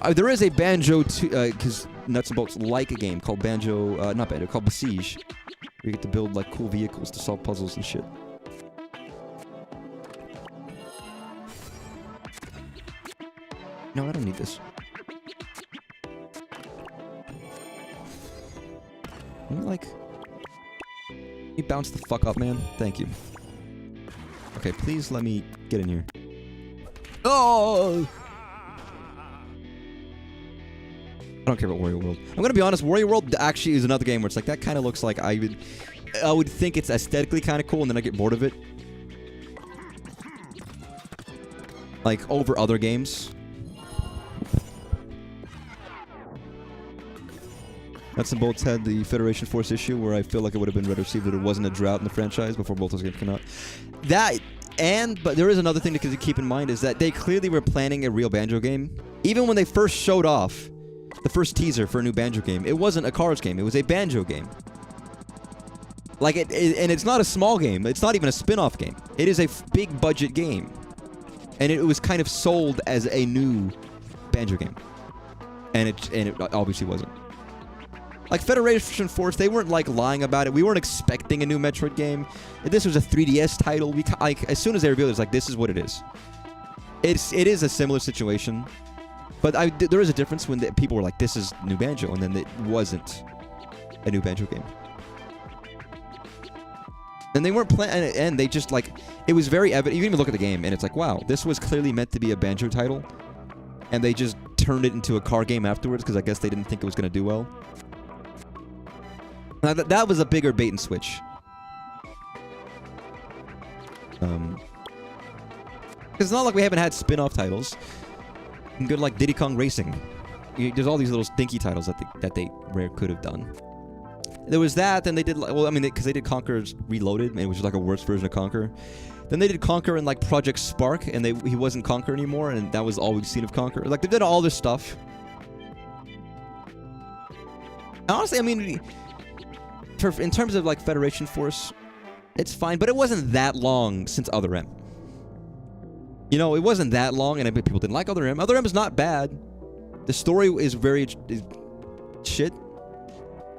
There is a Banjo... because Nuts and Bolts like a game called Banjo... not Banjo, called Besiege. Where you get to build, like, cool vehicles to solve puzzles and shit. No, I don't need this. Like, you bounce the fuck up, man. Thank you. Okay, please let me get in here. Oh! I don't care about Wario World. I'm gonna be honest, Wario World actually is another game where it's like, that kind of looks like I would think it's aesthetically kind of cool, and then I get bored of it. Like, over other games. Nuts and Bolts had the Federation Force issue where I feel like it would have been better received if there wasn't a drought in the franchise before both those games came out. But there is another thing to keep in mind, is that they clearly were planning a real Banjo game. Even when they first showed off the first teaser for a new Banjo game, it wasn't a Cars game, it was a Banjo game. Like, and it's not a small game, it's not even a spin-off game. It is a big budget game. And it was kind of sold as a new Banjo game. And it obviously wasn't. Like, Federation Force, they weren't, like, lying about it. We weren't expecting a new Metroid game. This was a 3DS title. Like, as soon as they revealed it, it's like, this is what it is. It is a similar situation. But there is a difference when people were like, this is new Banjo, and then it wasn't a new Banjo game. And they weren't planning, and they just, like, it was very evident. You can even look at the game, and it's like, wow, this was clearly meant to be a Banjo title. And they just turned it into a car game afterwards, because I guess they didn't think it was going to do well. Now, that was a bigger bait and switch. Because it's not like we haven't had spin-off titles. Good, like Diddy Kong Racing. There's all these little stinky titles that they Rare could have done. There was that, then they did, well, I mean, because they did Conker's Reloaded, and it was like a worse version of Conker. Then they did Conker and like Project Spark, and he wasn't Conker anymore, and that was all we've seen of Conker. Like, they did all this stuff. Honestly, I mean, in terms of like Federation Force, it's fine, but it wasn't that long since Other M. You know, it wasn't that long, and I bet people didn't like Other M. Other M is not bad. The story is very shit.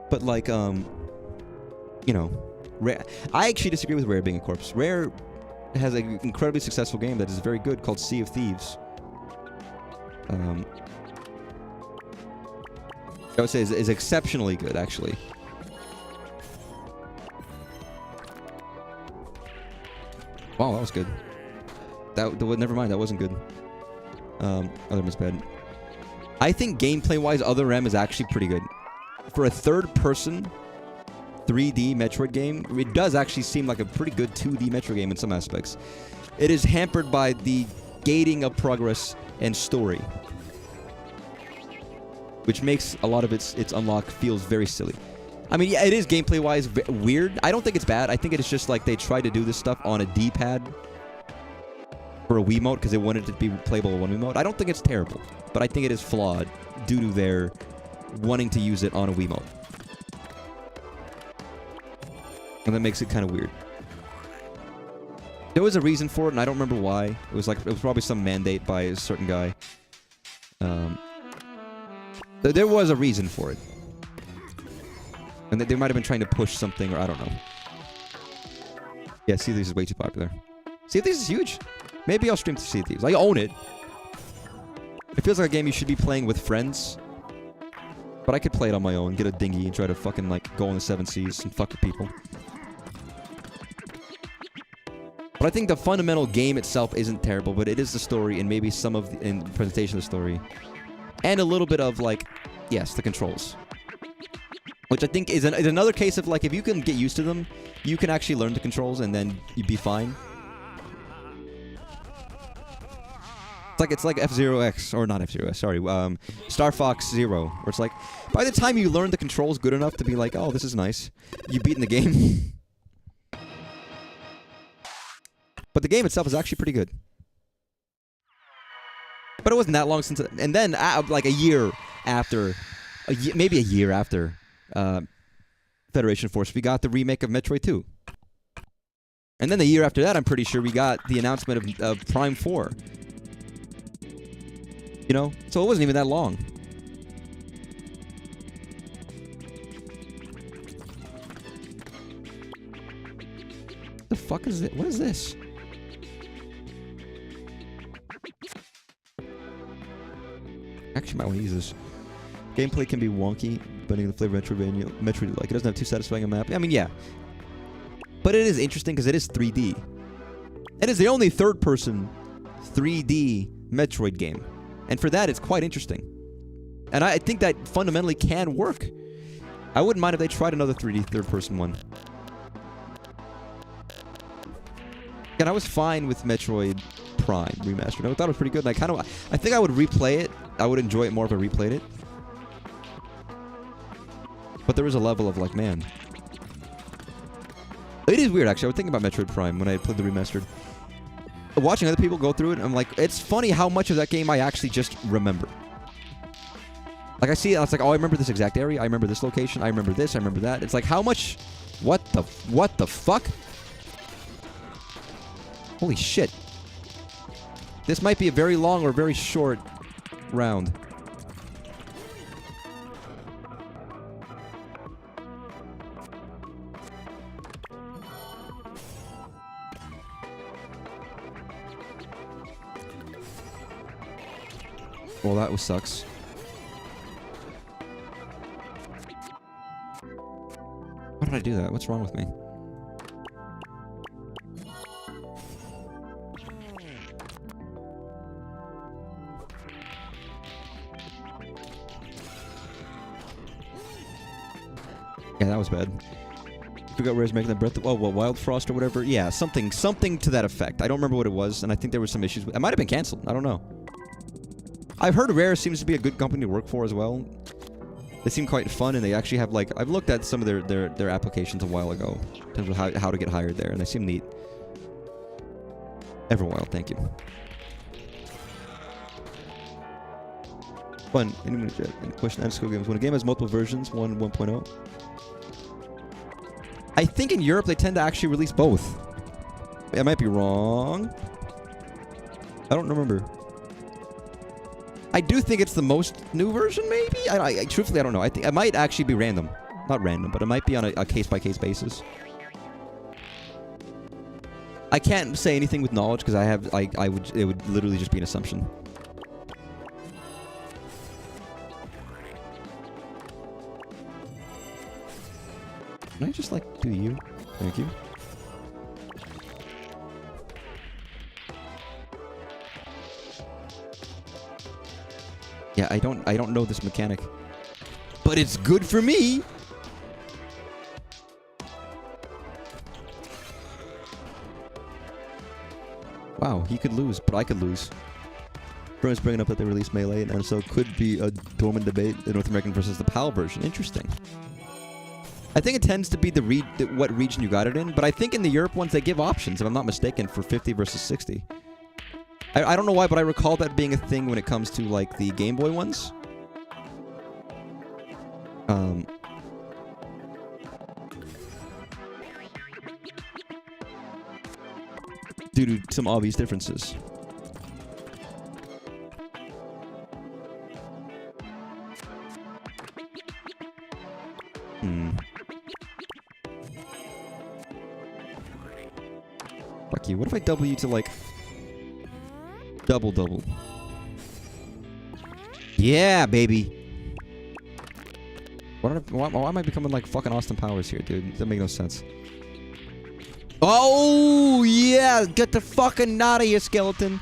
But like, you know, Rare. I actually disagree with Rare being a corpse. Rare has an incredibly successful game that is very good called Sea of Thieves. I would say is exceptionally good, actually. Wow, that was good. Never mind, that wasn't good. Other M is bad. I think gameplay-wise, Other M is actually pretty good. For a third-person 3D Metroid game, it does actually seem like a pretty good 2D Metroid game in some aspects. It is hampered by the gating of progress and story, which makes a lot of its unlock feels very silly. I mean, yeah, it is gameplay-wise weird. I don't think it's bad. I think it's just like they tried to do this stuff on a D-pad for a Wiimote because they wanted it to be playable with one Wiimote. I don't think it's terrible, but I think it is flawed due to their wanting to use it on a Wiimote. And that makes it kind of weird. There was a reason for it, and I don't remember why. It was probably some mandate by a certain guy. There was a reason for it. And they might have been trying to push something, or I don't know. Yeah, Sea of Thieves is way too popular. Sea of Thieves is huge. Maybe I'll stream to Sea of Thieves. I own it. It feels like a game you should be playing with friends. But I could play it on my own, get a dinghy, and try to fucking, like, go on the 7 seas and fuck with people. But I think the fundamental game itself isn't terrible, but it is the story and maybe some of the presentation of the story. And a little bit of, like, yes, the controls. Which I think is another case of, like, if you can get used to them, you can actually learn the controls and then you'd be fine. It's like F-Zero X, or not F-Zero X, sorry, Star Fox Zero, where it's like, by the time you learn the controls good enough to be like, oh, this is nice, you've beaten the game. But the game itself is actually pretty good. But it wasn't that long since, and then, like, a year after, maybe a year after Federation Force, we got the remake of Metroid 2. And then the year after that, I'm pretty sure we got the announcement of Prime 4. You know? So it wasn't even that long. The fuck is it? What is this? Actually, might want to use this. Gameplay can be wonky. depending on the flavor of Metroid you like. It doesn't have too satisfying a map. I mean, yeah. But it is interesting because it is 3D. It is the only third-person 3D Metroid game. And for that, it's quite interesting. And I think that fundamentally can work. I wouldn't mind if they tried another 3D third-person one. And I was fine with Metroid Prime Remastered. I thought it was pretty good. And I think I would replay it. I would enjoy it more if I replayed it. But there is a level of like, man. It is weird, actually. I was thinking about Metroid Prime when I played the Remastered. Watching other people go through it, I'm like, it's funny how much of that game I actually just remember. Like, I see it, I was like, oh, I remember this exact area. I remember this location. I remember this. I remember that. It's like, how much... What the fuck? Holy shit. This might be a very long or very short round. Well, that sucks. Why did I do that? What's wrong with me? Yeah, that was bad. Forgot where I was making the breath. Oh, what, Wild Frost or whatever? Yeah, something to that effect. I don't remember what it was, and I think there were some issues. It might have been canceled. I don't know. I've heard Rare seems to be a good company to work for as well. They seem quite fun, and they actually have, like... I've looked at some of their applications a while ago in terms of how to get hired there, and they seem neat. Everwild, thank you. Fun. Any question on school games. When a game has multiple versions, 1.0. I think in Europe they tend to actually release both. I might be wrong. I don't remember. I do think it's the most new version, maybe? Truthfully, I don't know. I think it might actually be random. Not random, but it might be on a case-by-case basis. I can't say anything with knowledge because it would literally just be an assumption. Can I just, like, do you? Thank you. Yeah, I don't know this mechanic. But it's good for me! Wow, he could lose, but I could lose. Everyone's bringing up that they released Melee, and so could be a dormant debate, the North American versus the PAL version. Interesting. I think it tends to be what region you got it in, but I think in the Europe ones they give options, if I'm not mistaken, for 50 versus 60. I don't know why, but I recall that being a thing when it comes to, like, the Game Boy ones. Due to some obvious differences. Fuck you. What if I double you to, like... Double. Yeah, baby. Why am I becoming like fucking Austin Powers here, dude? That make no sense. Oh, yeah. Get the fucking out of here, skeleton.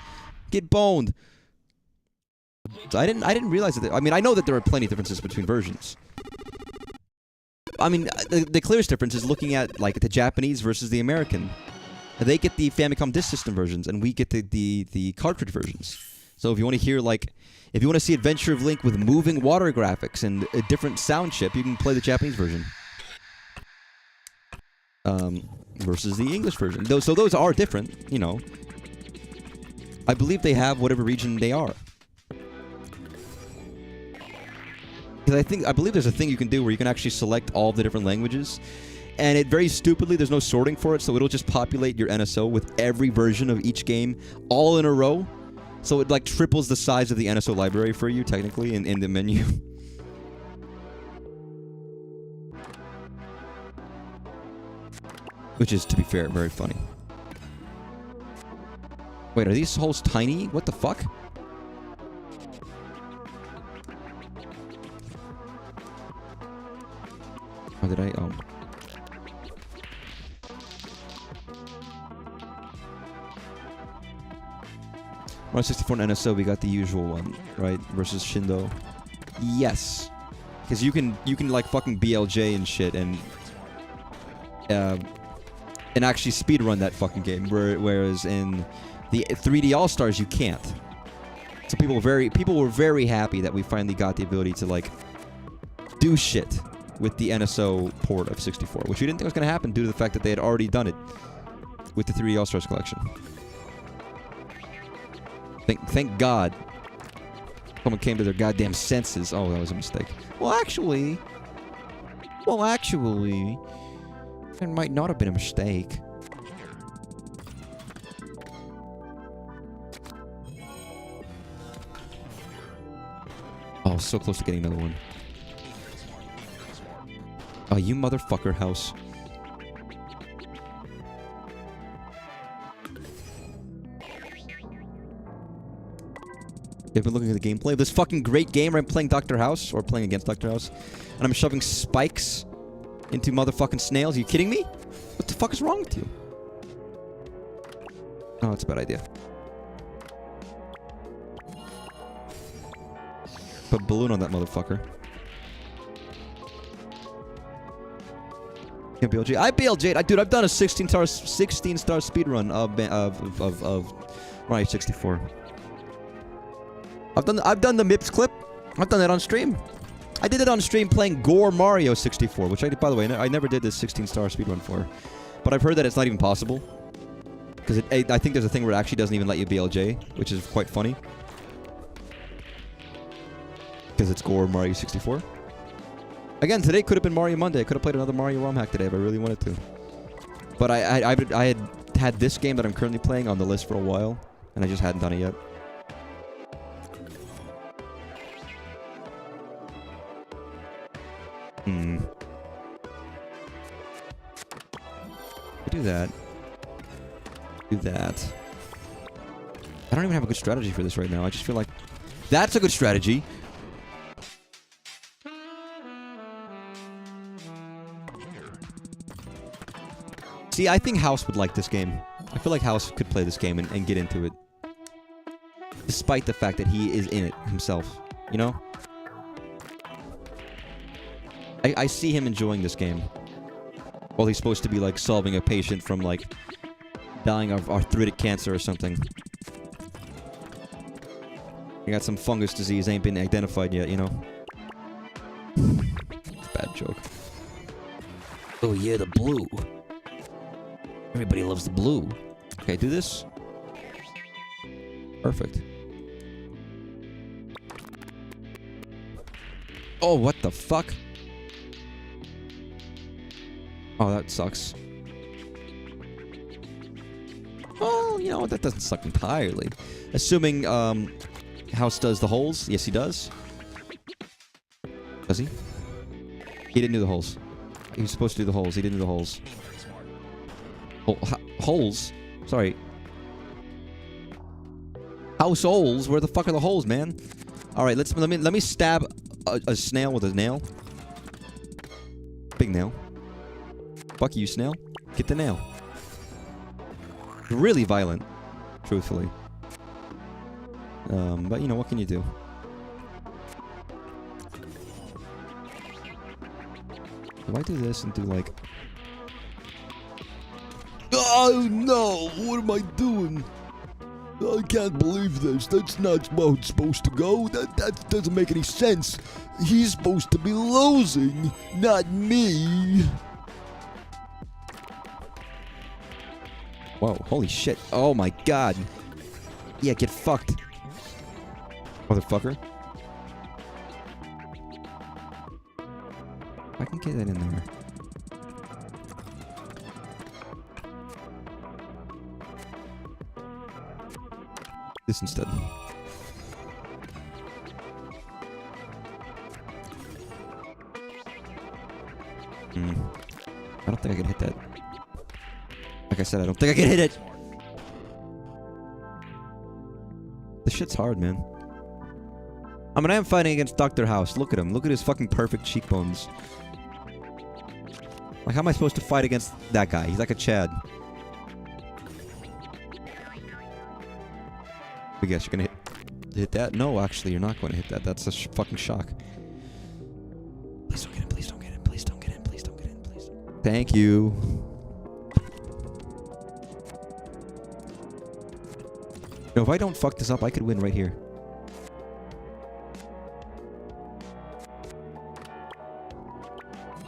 Get boned. So I didn't realize that. I mean, I know that there are plenty of differences between versions. I mean, the clearest difference is looking at, like, the Japanese versus the American. They get the Famicom Disk System versions, and we get the cartridge versions. So if you want to hear, like, if you want to see Adventure of Link with moving water graphics and a different sound chip, you can play the Japanese version. Versus the English version. So those are different, you know. I believe they have whatever region they are. Because I believe there's a thing you can do where you can actually select all the different languages. And it very stupidly, there's no sorting for it, so it'll just populate your NSO with every version of each game all in a row. So it, like, triples the size of the NSO library for you, technically, in the menu. Which is, to be fair, very funny. Wait, are these holes tiny? What the fuck? did I? Oh. Mario 64 and NSO, we got the usual one, right? Versus Shindo. Yes. Because you can like fucking BLJ and shit and actually speedrun that fucking game. Whereas in the 3D All-Stars you can't. So people were very happy that we finally got the ability to like do shit with the NSO port of 64, which we didn't think was gonna happen due to the fact that they had already done it with the 3D All-Stars collection. Thank God someone came to their goddamn senses. Oh, that was a mistake. Well, actually, it might not have been a mistake. Oh, so close to getting another one. Oh, you motherfucker, House. I've been looking at the gameplay of this fucking great game where I'm playing Dr. House, or playing against Dr. House, and I'm shoving spikes into motherfucking snails. Are you kidding me? What the fuck is wrong with you? Oh, that's a bad idea. Put a balloon on that motherfucker. Can't BLJ. I BLJ'd. Dude, I've done a 16-star speedrun of Mario 64. I've done the MIPS clip. I've done that on stream. I did it on stream playing Gore Mario 64, which by the way, I never did this 16-star speedrun for. But I've heard that it's not even possible. Because I think there's a thing where it actually doesn't even let you BLJ, which is quite funny. Because it's Gore Mario 64. Again, today could have been Mario Monday. I could have played another Mario ROM hack today if I really wanted to. But I had this game that I'm currently playing on the list for a while, and I just hadn't done it yet. Do that. Do that. I don't even have a good strategy for this right now. I just feel like that's a good strategy. See, I think House would like this game. I feel like House could play this game and get into it. Despite the fact that he is in it himself. You know? I see him enjoying this game. Well, he's supposed to be, like, solving a patient from, like, dying of arthritic cancer or something. He got some fungus disease, ain't been identified yet, you know? Bad joke. Oh, yeah, the blue. Everybody loves the blue. Okay, do this. Perfect. Oh, what the fuck? Oh, that sucks. Well, you know, that doesn't suck entirely. Assuming, House does the holes. Yes, he does. Does he? He didn't do the holes. He was supposed to do the holes. He didn't do the holes. Holes? Sorry. House holes? Where the fuck are the holes, man? Alright, let me stab a snail with a nail. Big nail. Fuck you, snail. Get the nail. Really violent, truthfully. But you know, what can you do? Do I do this and do like... Oh no! What am I doing? I can't believe this. That's not how it's supposed to go. That doesn't make any sense. He's supposed to be losing, not me. Whoa, holy shit. Oh my god. Yeah, get fucked. Motherfucker. I can get that in there. This instead. I don't think I can hit that. Like I said, I don't think I can hit it! This shit's hard, man. I mean, I am fighting against Dr. House. Look at him. Look at his fucking perfect cheekbones. Like, how am I supposed to fight against that guy? He's like a Chad. I guess you're gonna hit that? No, actually, you're not going to hit that. That's a fucking shock. Please don't get in, please don't get in, please don't get in, please don't get in, please don't. Thank you. No, if I don't fuck this up, I could win right here.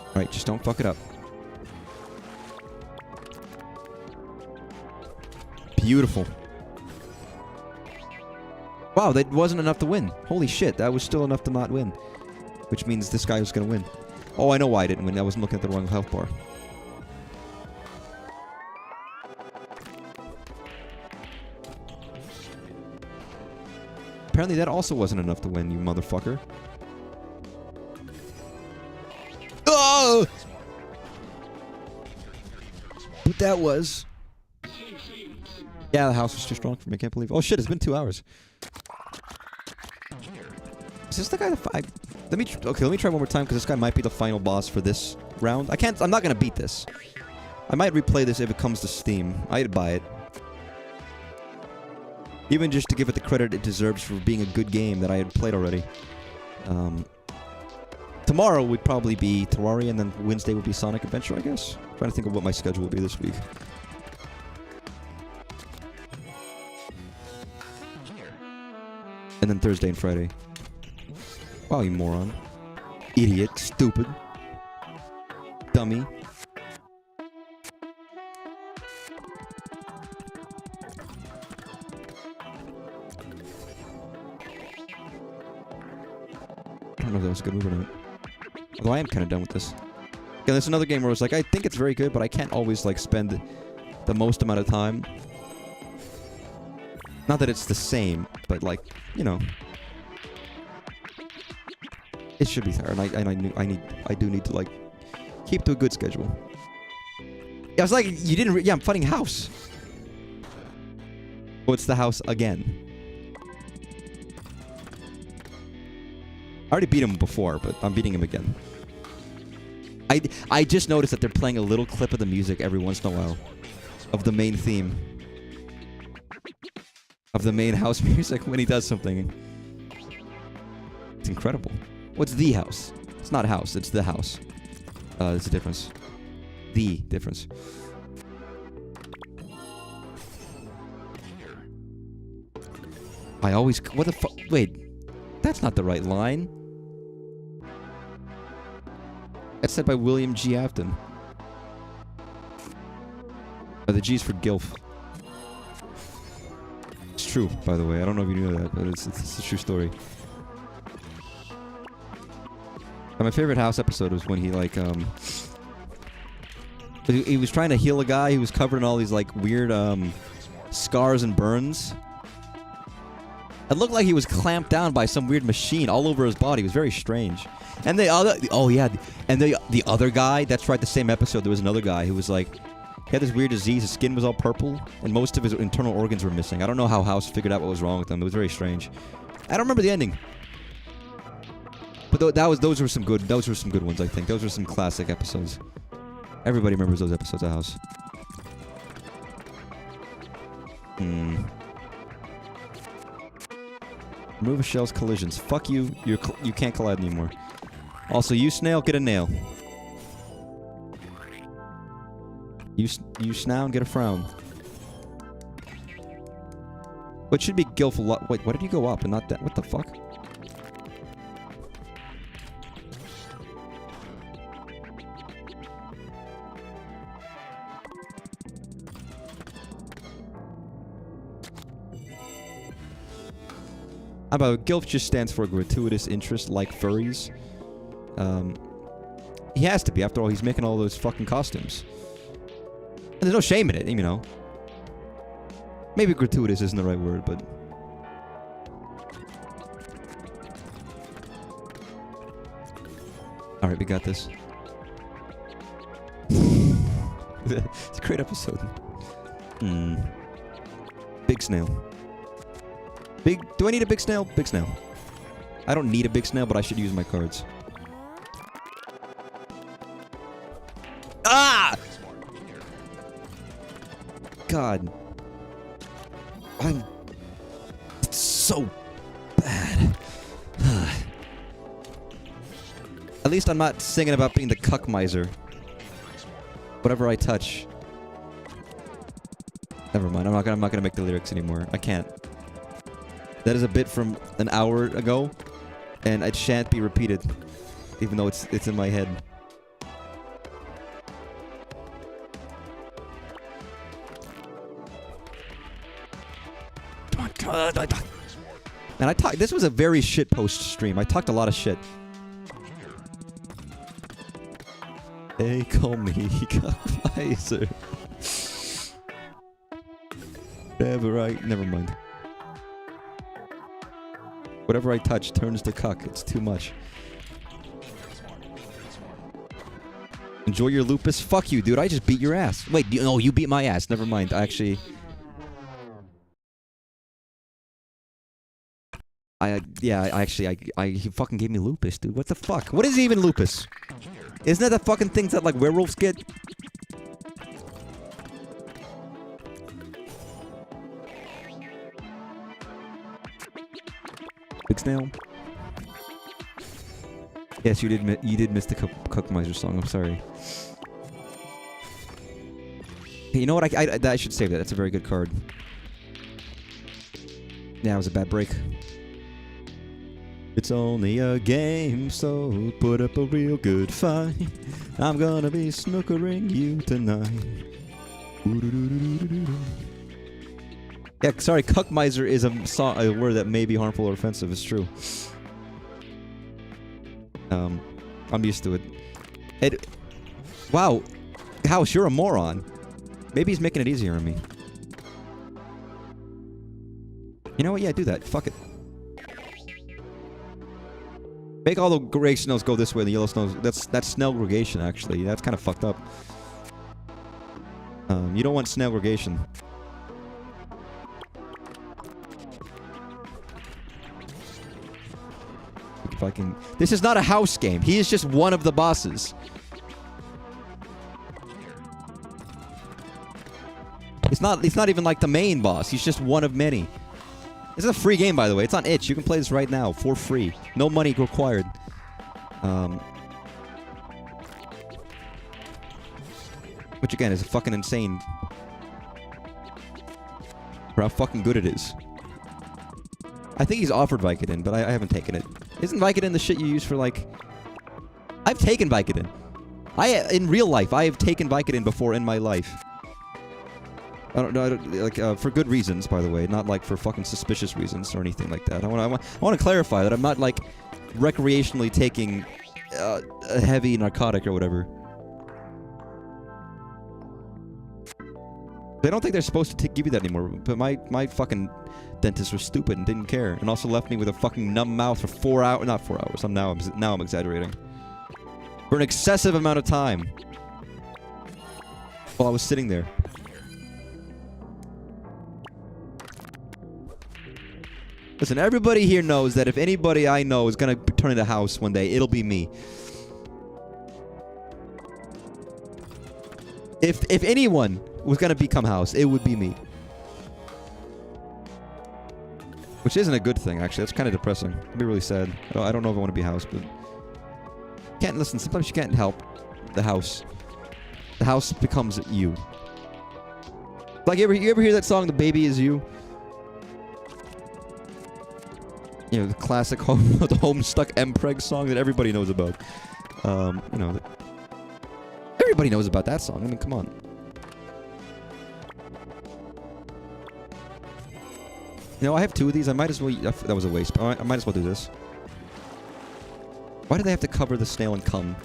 Alright, just don't fuck it up. Beautiful. Wow, that wasn't enough to win. Holy shit, that was still enough to not win. Which means this guy was gonna win. Oh, I know why I didn't win. I wasn't looking at the wrong health bar. Apparently that also wasn't enough to win, you motherfucker. Oh! But that was... Yeah, the house was too strong for me. I can't believe... Oh shit, it's been 2 hours. Is this the guy that... Okay, let me try one more time, because this guy might be the final boss for this round. I'm not gonna beat this. I might replay this if it comes to Steam. I'd buy it. Even just to give it the credit it deserves for being a good game that I had played already. Tomorrow would probably be Terraria, and then Wednesday would be Sonic Adventure, I guess. I'm trying to think of what my schedule will be this week. And then Thursday and Friday. Wow, you moron. Idiot. Stupid. Dummy. I don't know if that was a good move or not. Although I am kind of done with this. Yeah, there's another game where it's like, I think it's very good, but I can't always, like, spend the most amount of time. Not that it's the same, but, like, you know. It should be fair, and I do need to, like, keep to a good schedule. Yeah, I was like, you didn't... Yeah, I'm fighting House. Oh, it's the House again. I already beat him before, but I'm beating him again. I just noticed that they're playing a little clip of the music every once in a while. Of the main theme. Of the main house music when he does something. It's incredible. What's the house? It's not house, it's the house. There's a difference. The difference. I always... What the fuck? Wait. That's not the right line. That's said by William G. Afton. The G's for Gilf. It's true, by the way. I don't know if you knew that, but it's a true story. And my favorite House episode was when he, like, he was trying to heal a guy who was covered in all these, like, weird, scars and burns. It looked like he was clamped down by some weird machine all over his body. It was very strange. And the other... Oh, yeah. And the other guy... That's right, the same episode, there was another guy who was, like... He had this weird disease. His skin was all purple, and most of his internal organs were missing. I don't know how House figured out what was wrong with him. It was very strange. I don't remember the ending. But those were some good ones, I think. Those were some classic episodes. Everybody remembers those episodes of House. Remove a shell's collisions. Fuck you. You can't collide anymore. Also, you snail, get a nail. You snow, get a frown. What should be Gilf a lot? Wait, why did you go up and not that? What the fuck? How about Gilf just stands for gratuitous interest like furries. He has to be. After all, he's making all those fucking costumes. And there's no shame in it, you know. Maybe gratuitous isn't the right word, but... Alright, we got this. It's a great episode. Big snail. Do I need a big snail? Big snail. I don't need a big snail, but I should use my cards. God. It's so bad. At least I'm not singing about being the cuck miser. Whatever I touch. Never mind. I'm not gonna make the lyrics anymore. I can't. That is a bit from an hour ago, and it shan't be repeated, even though it's in my head. And I talked. This was a very shit post stream. I talked a lot of shit. They call me Cuckmiser. Never mind. Whatever I touch turns to cuck. It's too much. Enjoy your lupus? Fuck you, dude. I just beat your ass. Wait, no, you beat my ass. Never mind. Actually... he fucking gave me lupus, dude. What the fuck? What is even lupus? Isn't that the fucking things that, like, werewolves get? Big Snail? Yes, you did miss the Cuckmiser song. I'm sorry. Hey, you know what? I should save that. That's a very good card. Yeah, it was a bad break. It's only a game, so put up a real good fight. I'm gonna be snookering you tonight. Yeah, sorry, cuckmiser is a word that may be harmful or offensive. It's true. I'm used to it. Wow, House, you're a moron. Maybe he's making it easier on me. You know what? Yeah, do that. Fuck it. Make all the gray snails go this way, the yellow snails... That's snail gregation, actually. That's kind of fucked up. You don't want snail gregation. If I can... This is not a house game. He is just one of the bosses. It's not even like the main boss. He's just one of many. This is a free game, by the way. It's on itch. You can play this right now for free. No money required. Which again is fucking insane. For how fucking good it is. I think he's offered Vicodin, but I haven't taken it. Isn't Vicodin the shit you use for like... I've taken Vicodin. In real life, I have taken Vicodin before in my life. I don't know, for good reasons, by the way, not like for fucking suspicious reasons or anything like that. I want to clarify that I'm not like recreationally taking a heavy narcotic or whatever. They don't think they're supposed to give you that anymore, but my fucking dentist was stupid and didn't care, and also left me with a fucking numb mouth for 4 hours. Not 4 hours. Now I'm exaggerating. For an excessive amount of time. While I was sitting there. Listen, everybody here knows that if anybody I know is gonna turn into house one day, it'll be me. If anyone was gonna become house, it would be me. Which isn't a good thing, actually. That's kind of depressing. It'd be really sad. I don't know if I want to be house, but... Can't listen. Sometimes you can't help the house. The house becomes you. Like, you ever hear that song, The Baby Is You? You know, the classic the Homestuck Mpreg song that everybody knows about. You know, everybody knows about that song. I mean, come on. You know, I have 2 of these. I might as well... That was a waste. I might as well do this. Why do they have to cover the snail and cum?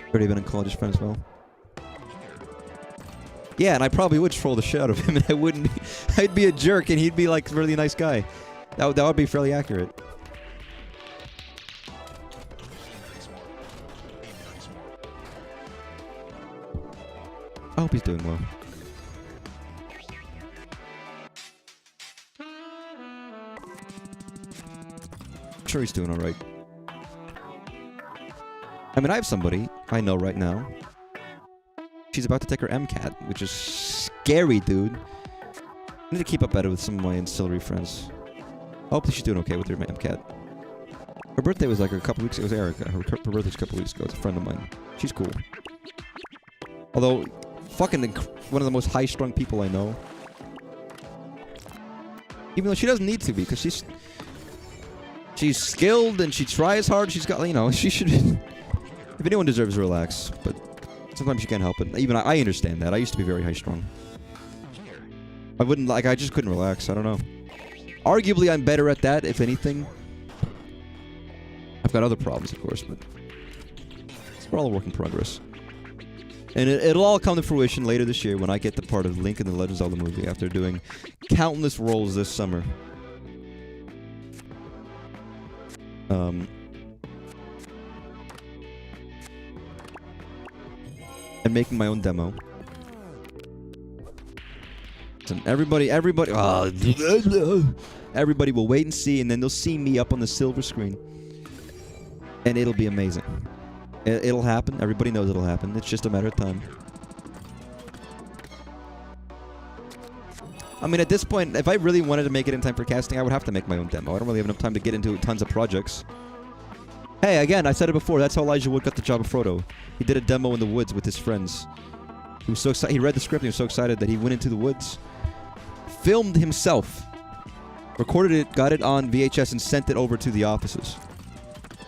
Already been in college friend as well. Yeah, and I probably would troll the shit out of him, and I wouldn't be... I'd be a jerk, and he'd be, like, a really nice guy. That would be fairly accurate. I hope he's doing well. I'm sure he's doing alright. I mean, I have somebody I know right now she's about to take her MCAT, which is scary, dude. I need to keep up better with some of my ancillary friends. Hopefully she's doing okay with her MCAT. Her birthday was like a couple weeks ago. It was Erica. Her birthday was a couple weeks ago. It's a friend of mine. She's cool. Although, fucking one of the most high-strung people I know. Even though she doesn't need to be, because she's skilled and she tries hard. She's got, you know, she should... If anyone deserves to relax, but sometimes you can't help it. Even I understand that. I used to be very high-strung. I wouldn't, like, I just couldn't relax. I don't know. Arguably, I'm better at that, if anything. I've got other problems, of course, but we're all a work in progress. And it'll all come to fruition later this year when I get the part of Link in the Legend of Zelda movie after doing countless roles this summer. And making my own demo. And everybody will wait and see, and then they'll see me up on the silver screen. And it'll be amazing. It'll happen. Everybody knows it'll happen. It's just a matter of time. I mean, at this point, if I really wanted to make it in time for casting, I would have to make my own demo. I don't really have enough time to get into tons of projects. Hey, again, I said it before. That's how Elijah Wood got the job of Frodo. He did a demo in the woods with his friends. He was so excited. He read the script and he was so excited that he went into the woods, filmed himself, recorded it, got it on VHS, and sent it over to the offices.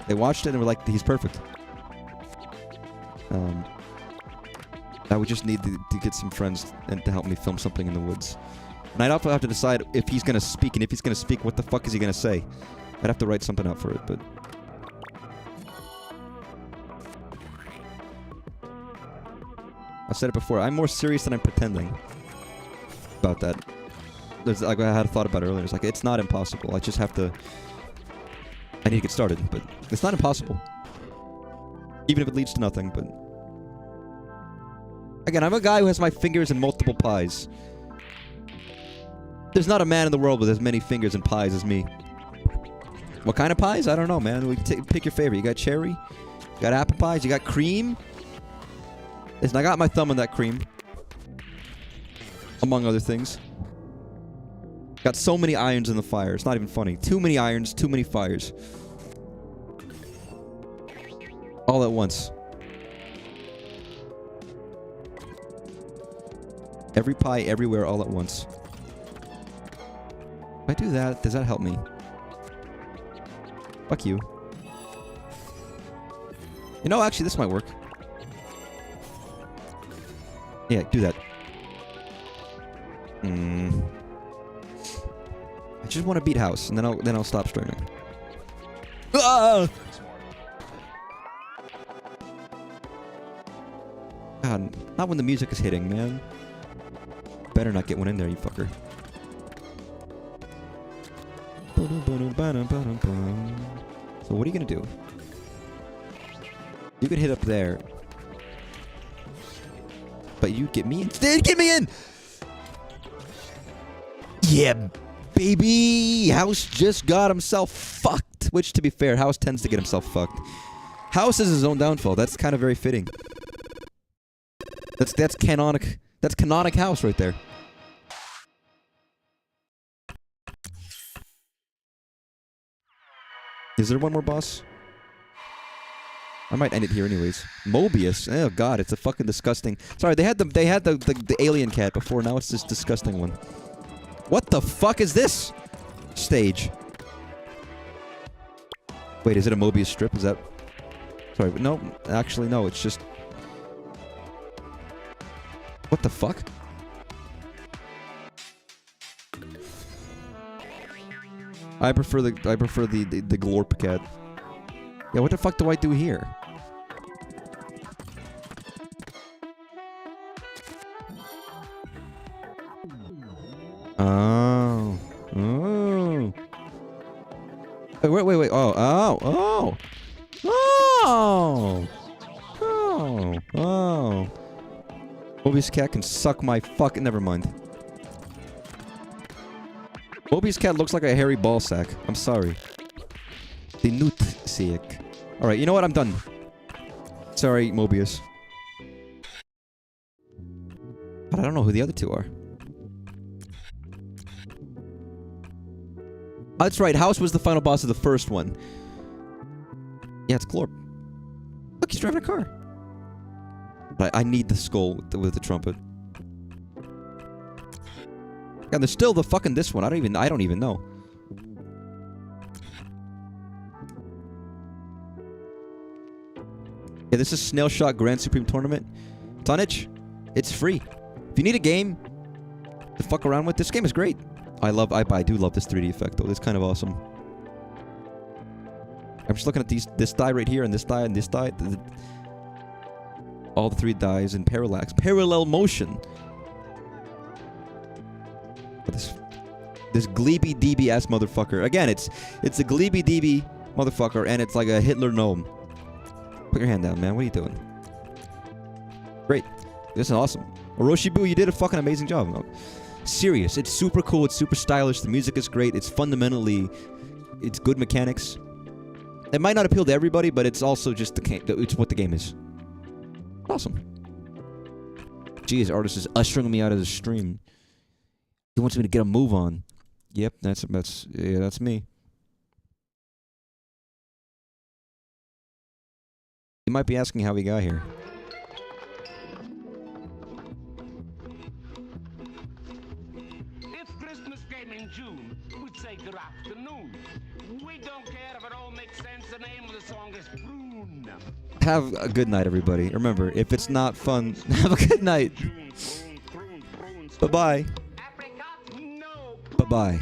They watched it and were like, he's perfect. I would just need to get some friends and to help me film something in the woods. And I'd also have to decide if he's going to speak, and if he's going to speak, what the fuck is he going to say? I'd have to write something out for it, but... I've said it before, I'm more serious than I'm pretending about that. There's, like I had a thought about it earlier, it's like, it's not impossible, I just have to... I need to get started, but it's not impossible. Even if it leads to nothing, but... Again, I'm a guy who has my fingers in multiple pies. There's not a man in the world with as many fingers and pies as me. What kind of pies? I don't know, man. We pick your favorite. You got cherry? You got apple pies? You got cream? Listen, I got my thumb on that cream. Among other things. Got so many irons in the fire. It's not even funny. Too many irons, too many fires. All at once. Every pie, everywhere, all at once. If I do that, does that help me? Fuck you. You know, actually, this might work. Yeah, do that. I just want to beat House, and then I'll stop streaming. Ah! God, not when the music is hitting, man. Better not get one in there, you fucker. So what are you gonna do? You could hit up there. But you get me in. Get me in! Yeah, baby! House just got himself fucked. Which, to be fair, House tends to get himself fucked. House is his own downfall. That's kind of very fitting. That's canonic. That's canonic House right there. Is there one more boss? I might end it here anyways. Mobius. Oh god, it's a fucking disgusting. Sorry, they had the alien cat before. Now it's this disgusting one. What the fuck is this stage? Wait, is it a Mobius strip? Is that? Sorry, no. Actually, no. It's just. What the fuck? I prefer the Glorp cat. Yeah, what the fuck do I do here? Oh. Oh. Wait. Oh. Mobius cat can suck my fucking... Never mind. Mobius cat looks like a hairy ball sack. I'm sorry. The nut sick. Alright, you know what? I'm done. Sorry, Mobius. don't know who the other two are. Oh, that's right. House was the final boss of the first one. Yeah, it's Glorp. Look, he's driving a car. But I need the skull with the trumpet. And there's still the fucking this one. I don't even know. Yeah, this is Snailshock Grand Supreme Tournament. Tonnage. It's free. If you need a game to fuck around with, this game is great. I do love this 3D effect though. It's kind of awesome. I'm just looking at this die right here and this die and this die. All the 3 dies in parallel motion. This Gleeby Deeby ass motherfucker. Again, it's a Gleeby Deeby motherfucker, and it's like a Hitler gnome. Put your hand down, man. What are you doing? Great. This is awesome. Oroshibu, you did a fucking amazing job. Serious. It's super cool. It's super stylish. The music is great. It's it's good mechanics. It might not appeal to everybody, but it's also just it's what the game is. Awesome. Jeez, artist is ushering me out of the stream. He wants me to get a move on. Yep, that's me. You might be asking how we got here. If Christmas came in June, we'd say good afternoon. We don't care if it all makes sense. The name of the song is Prune. Have a good night, everybody. Remember, if it's not fun, have a good night. Bye-bye. Apricot, no. Bye-bye.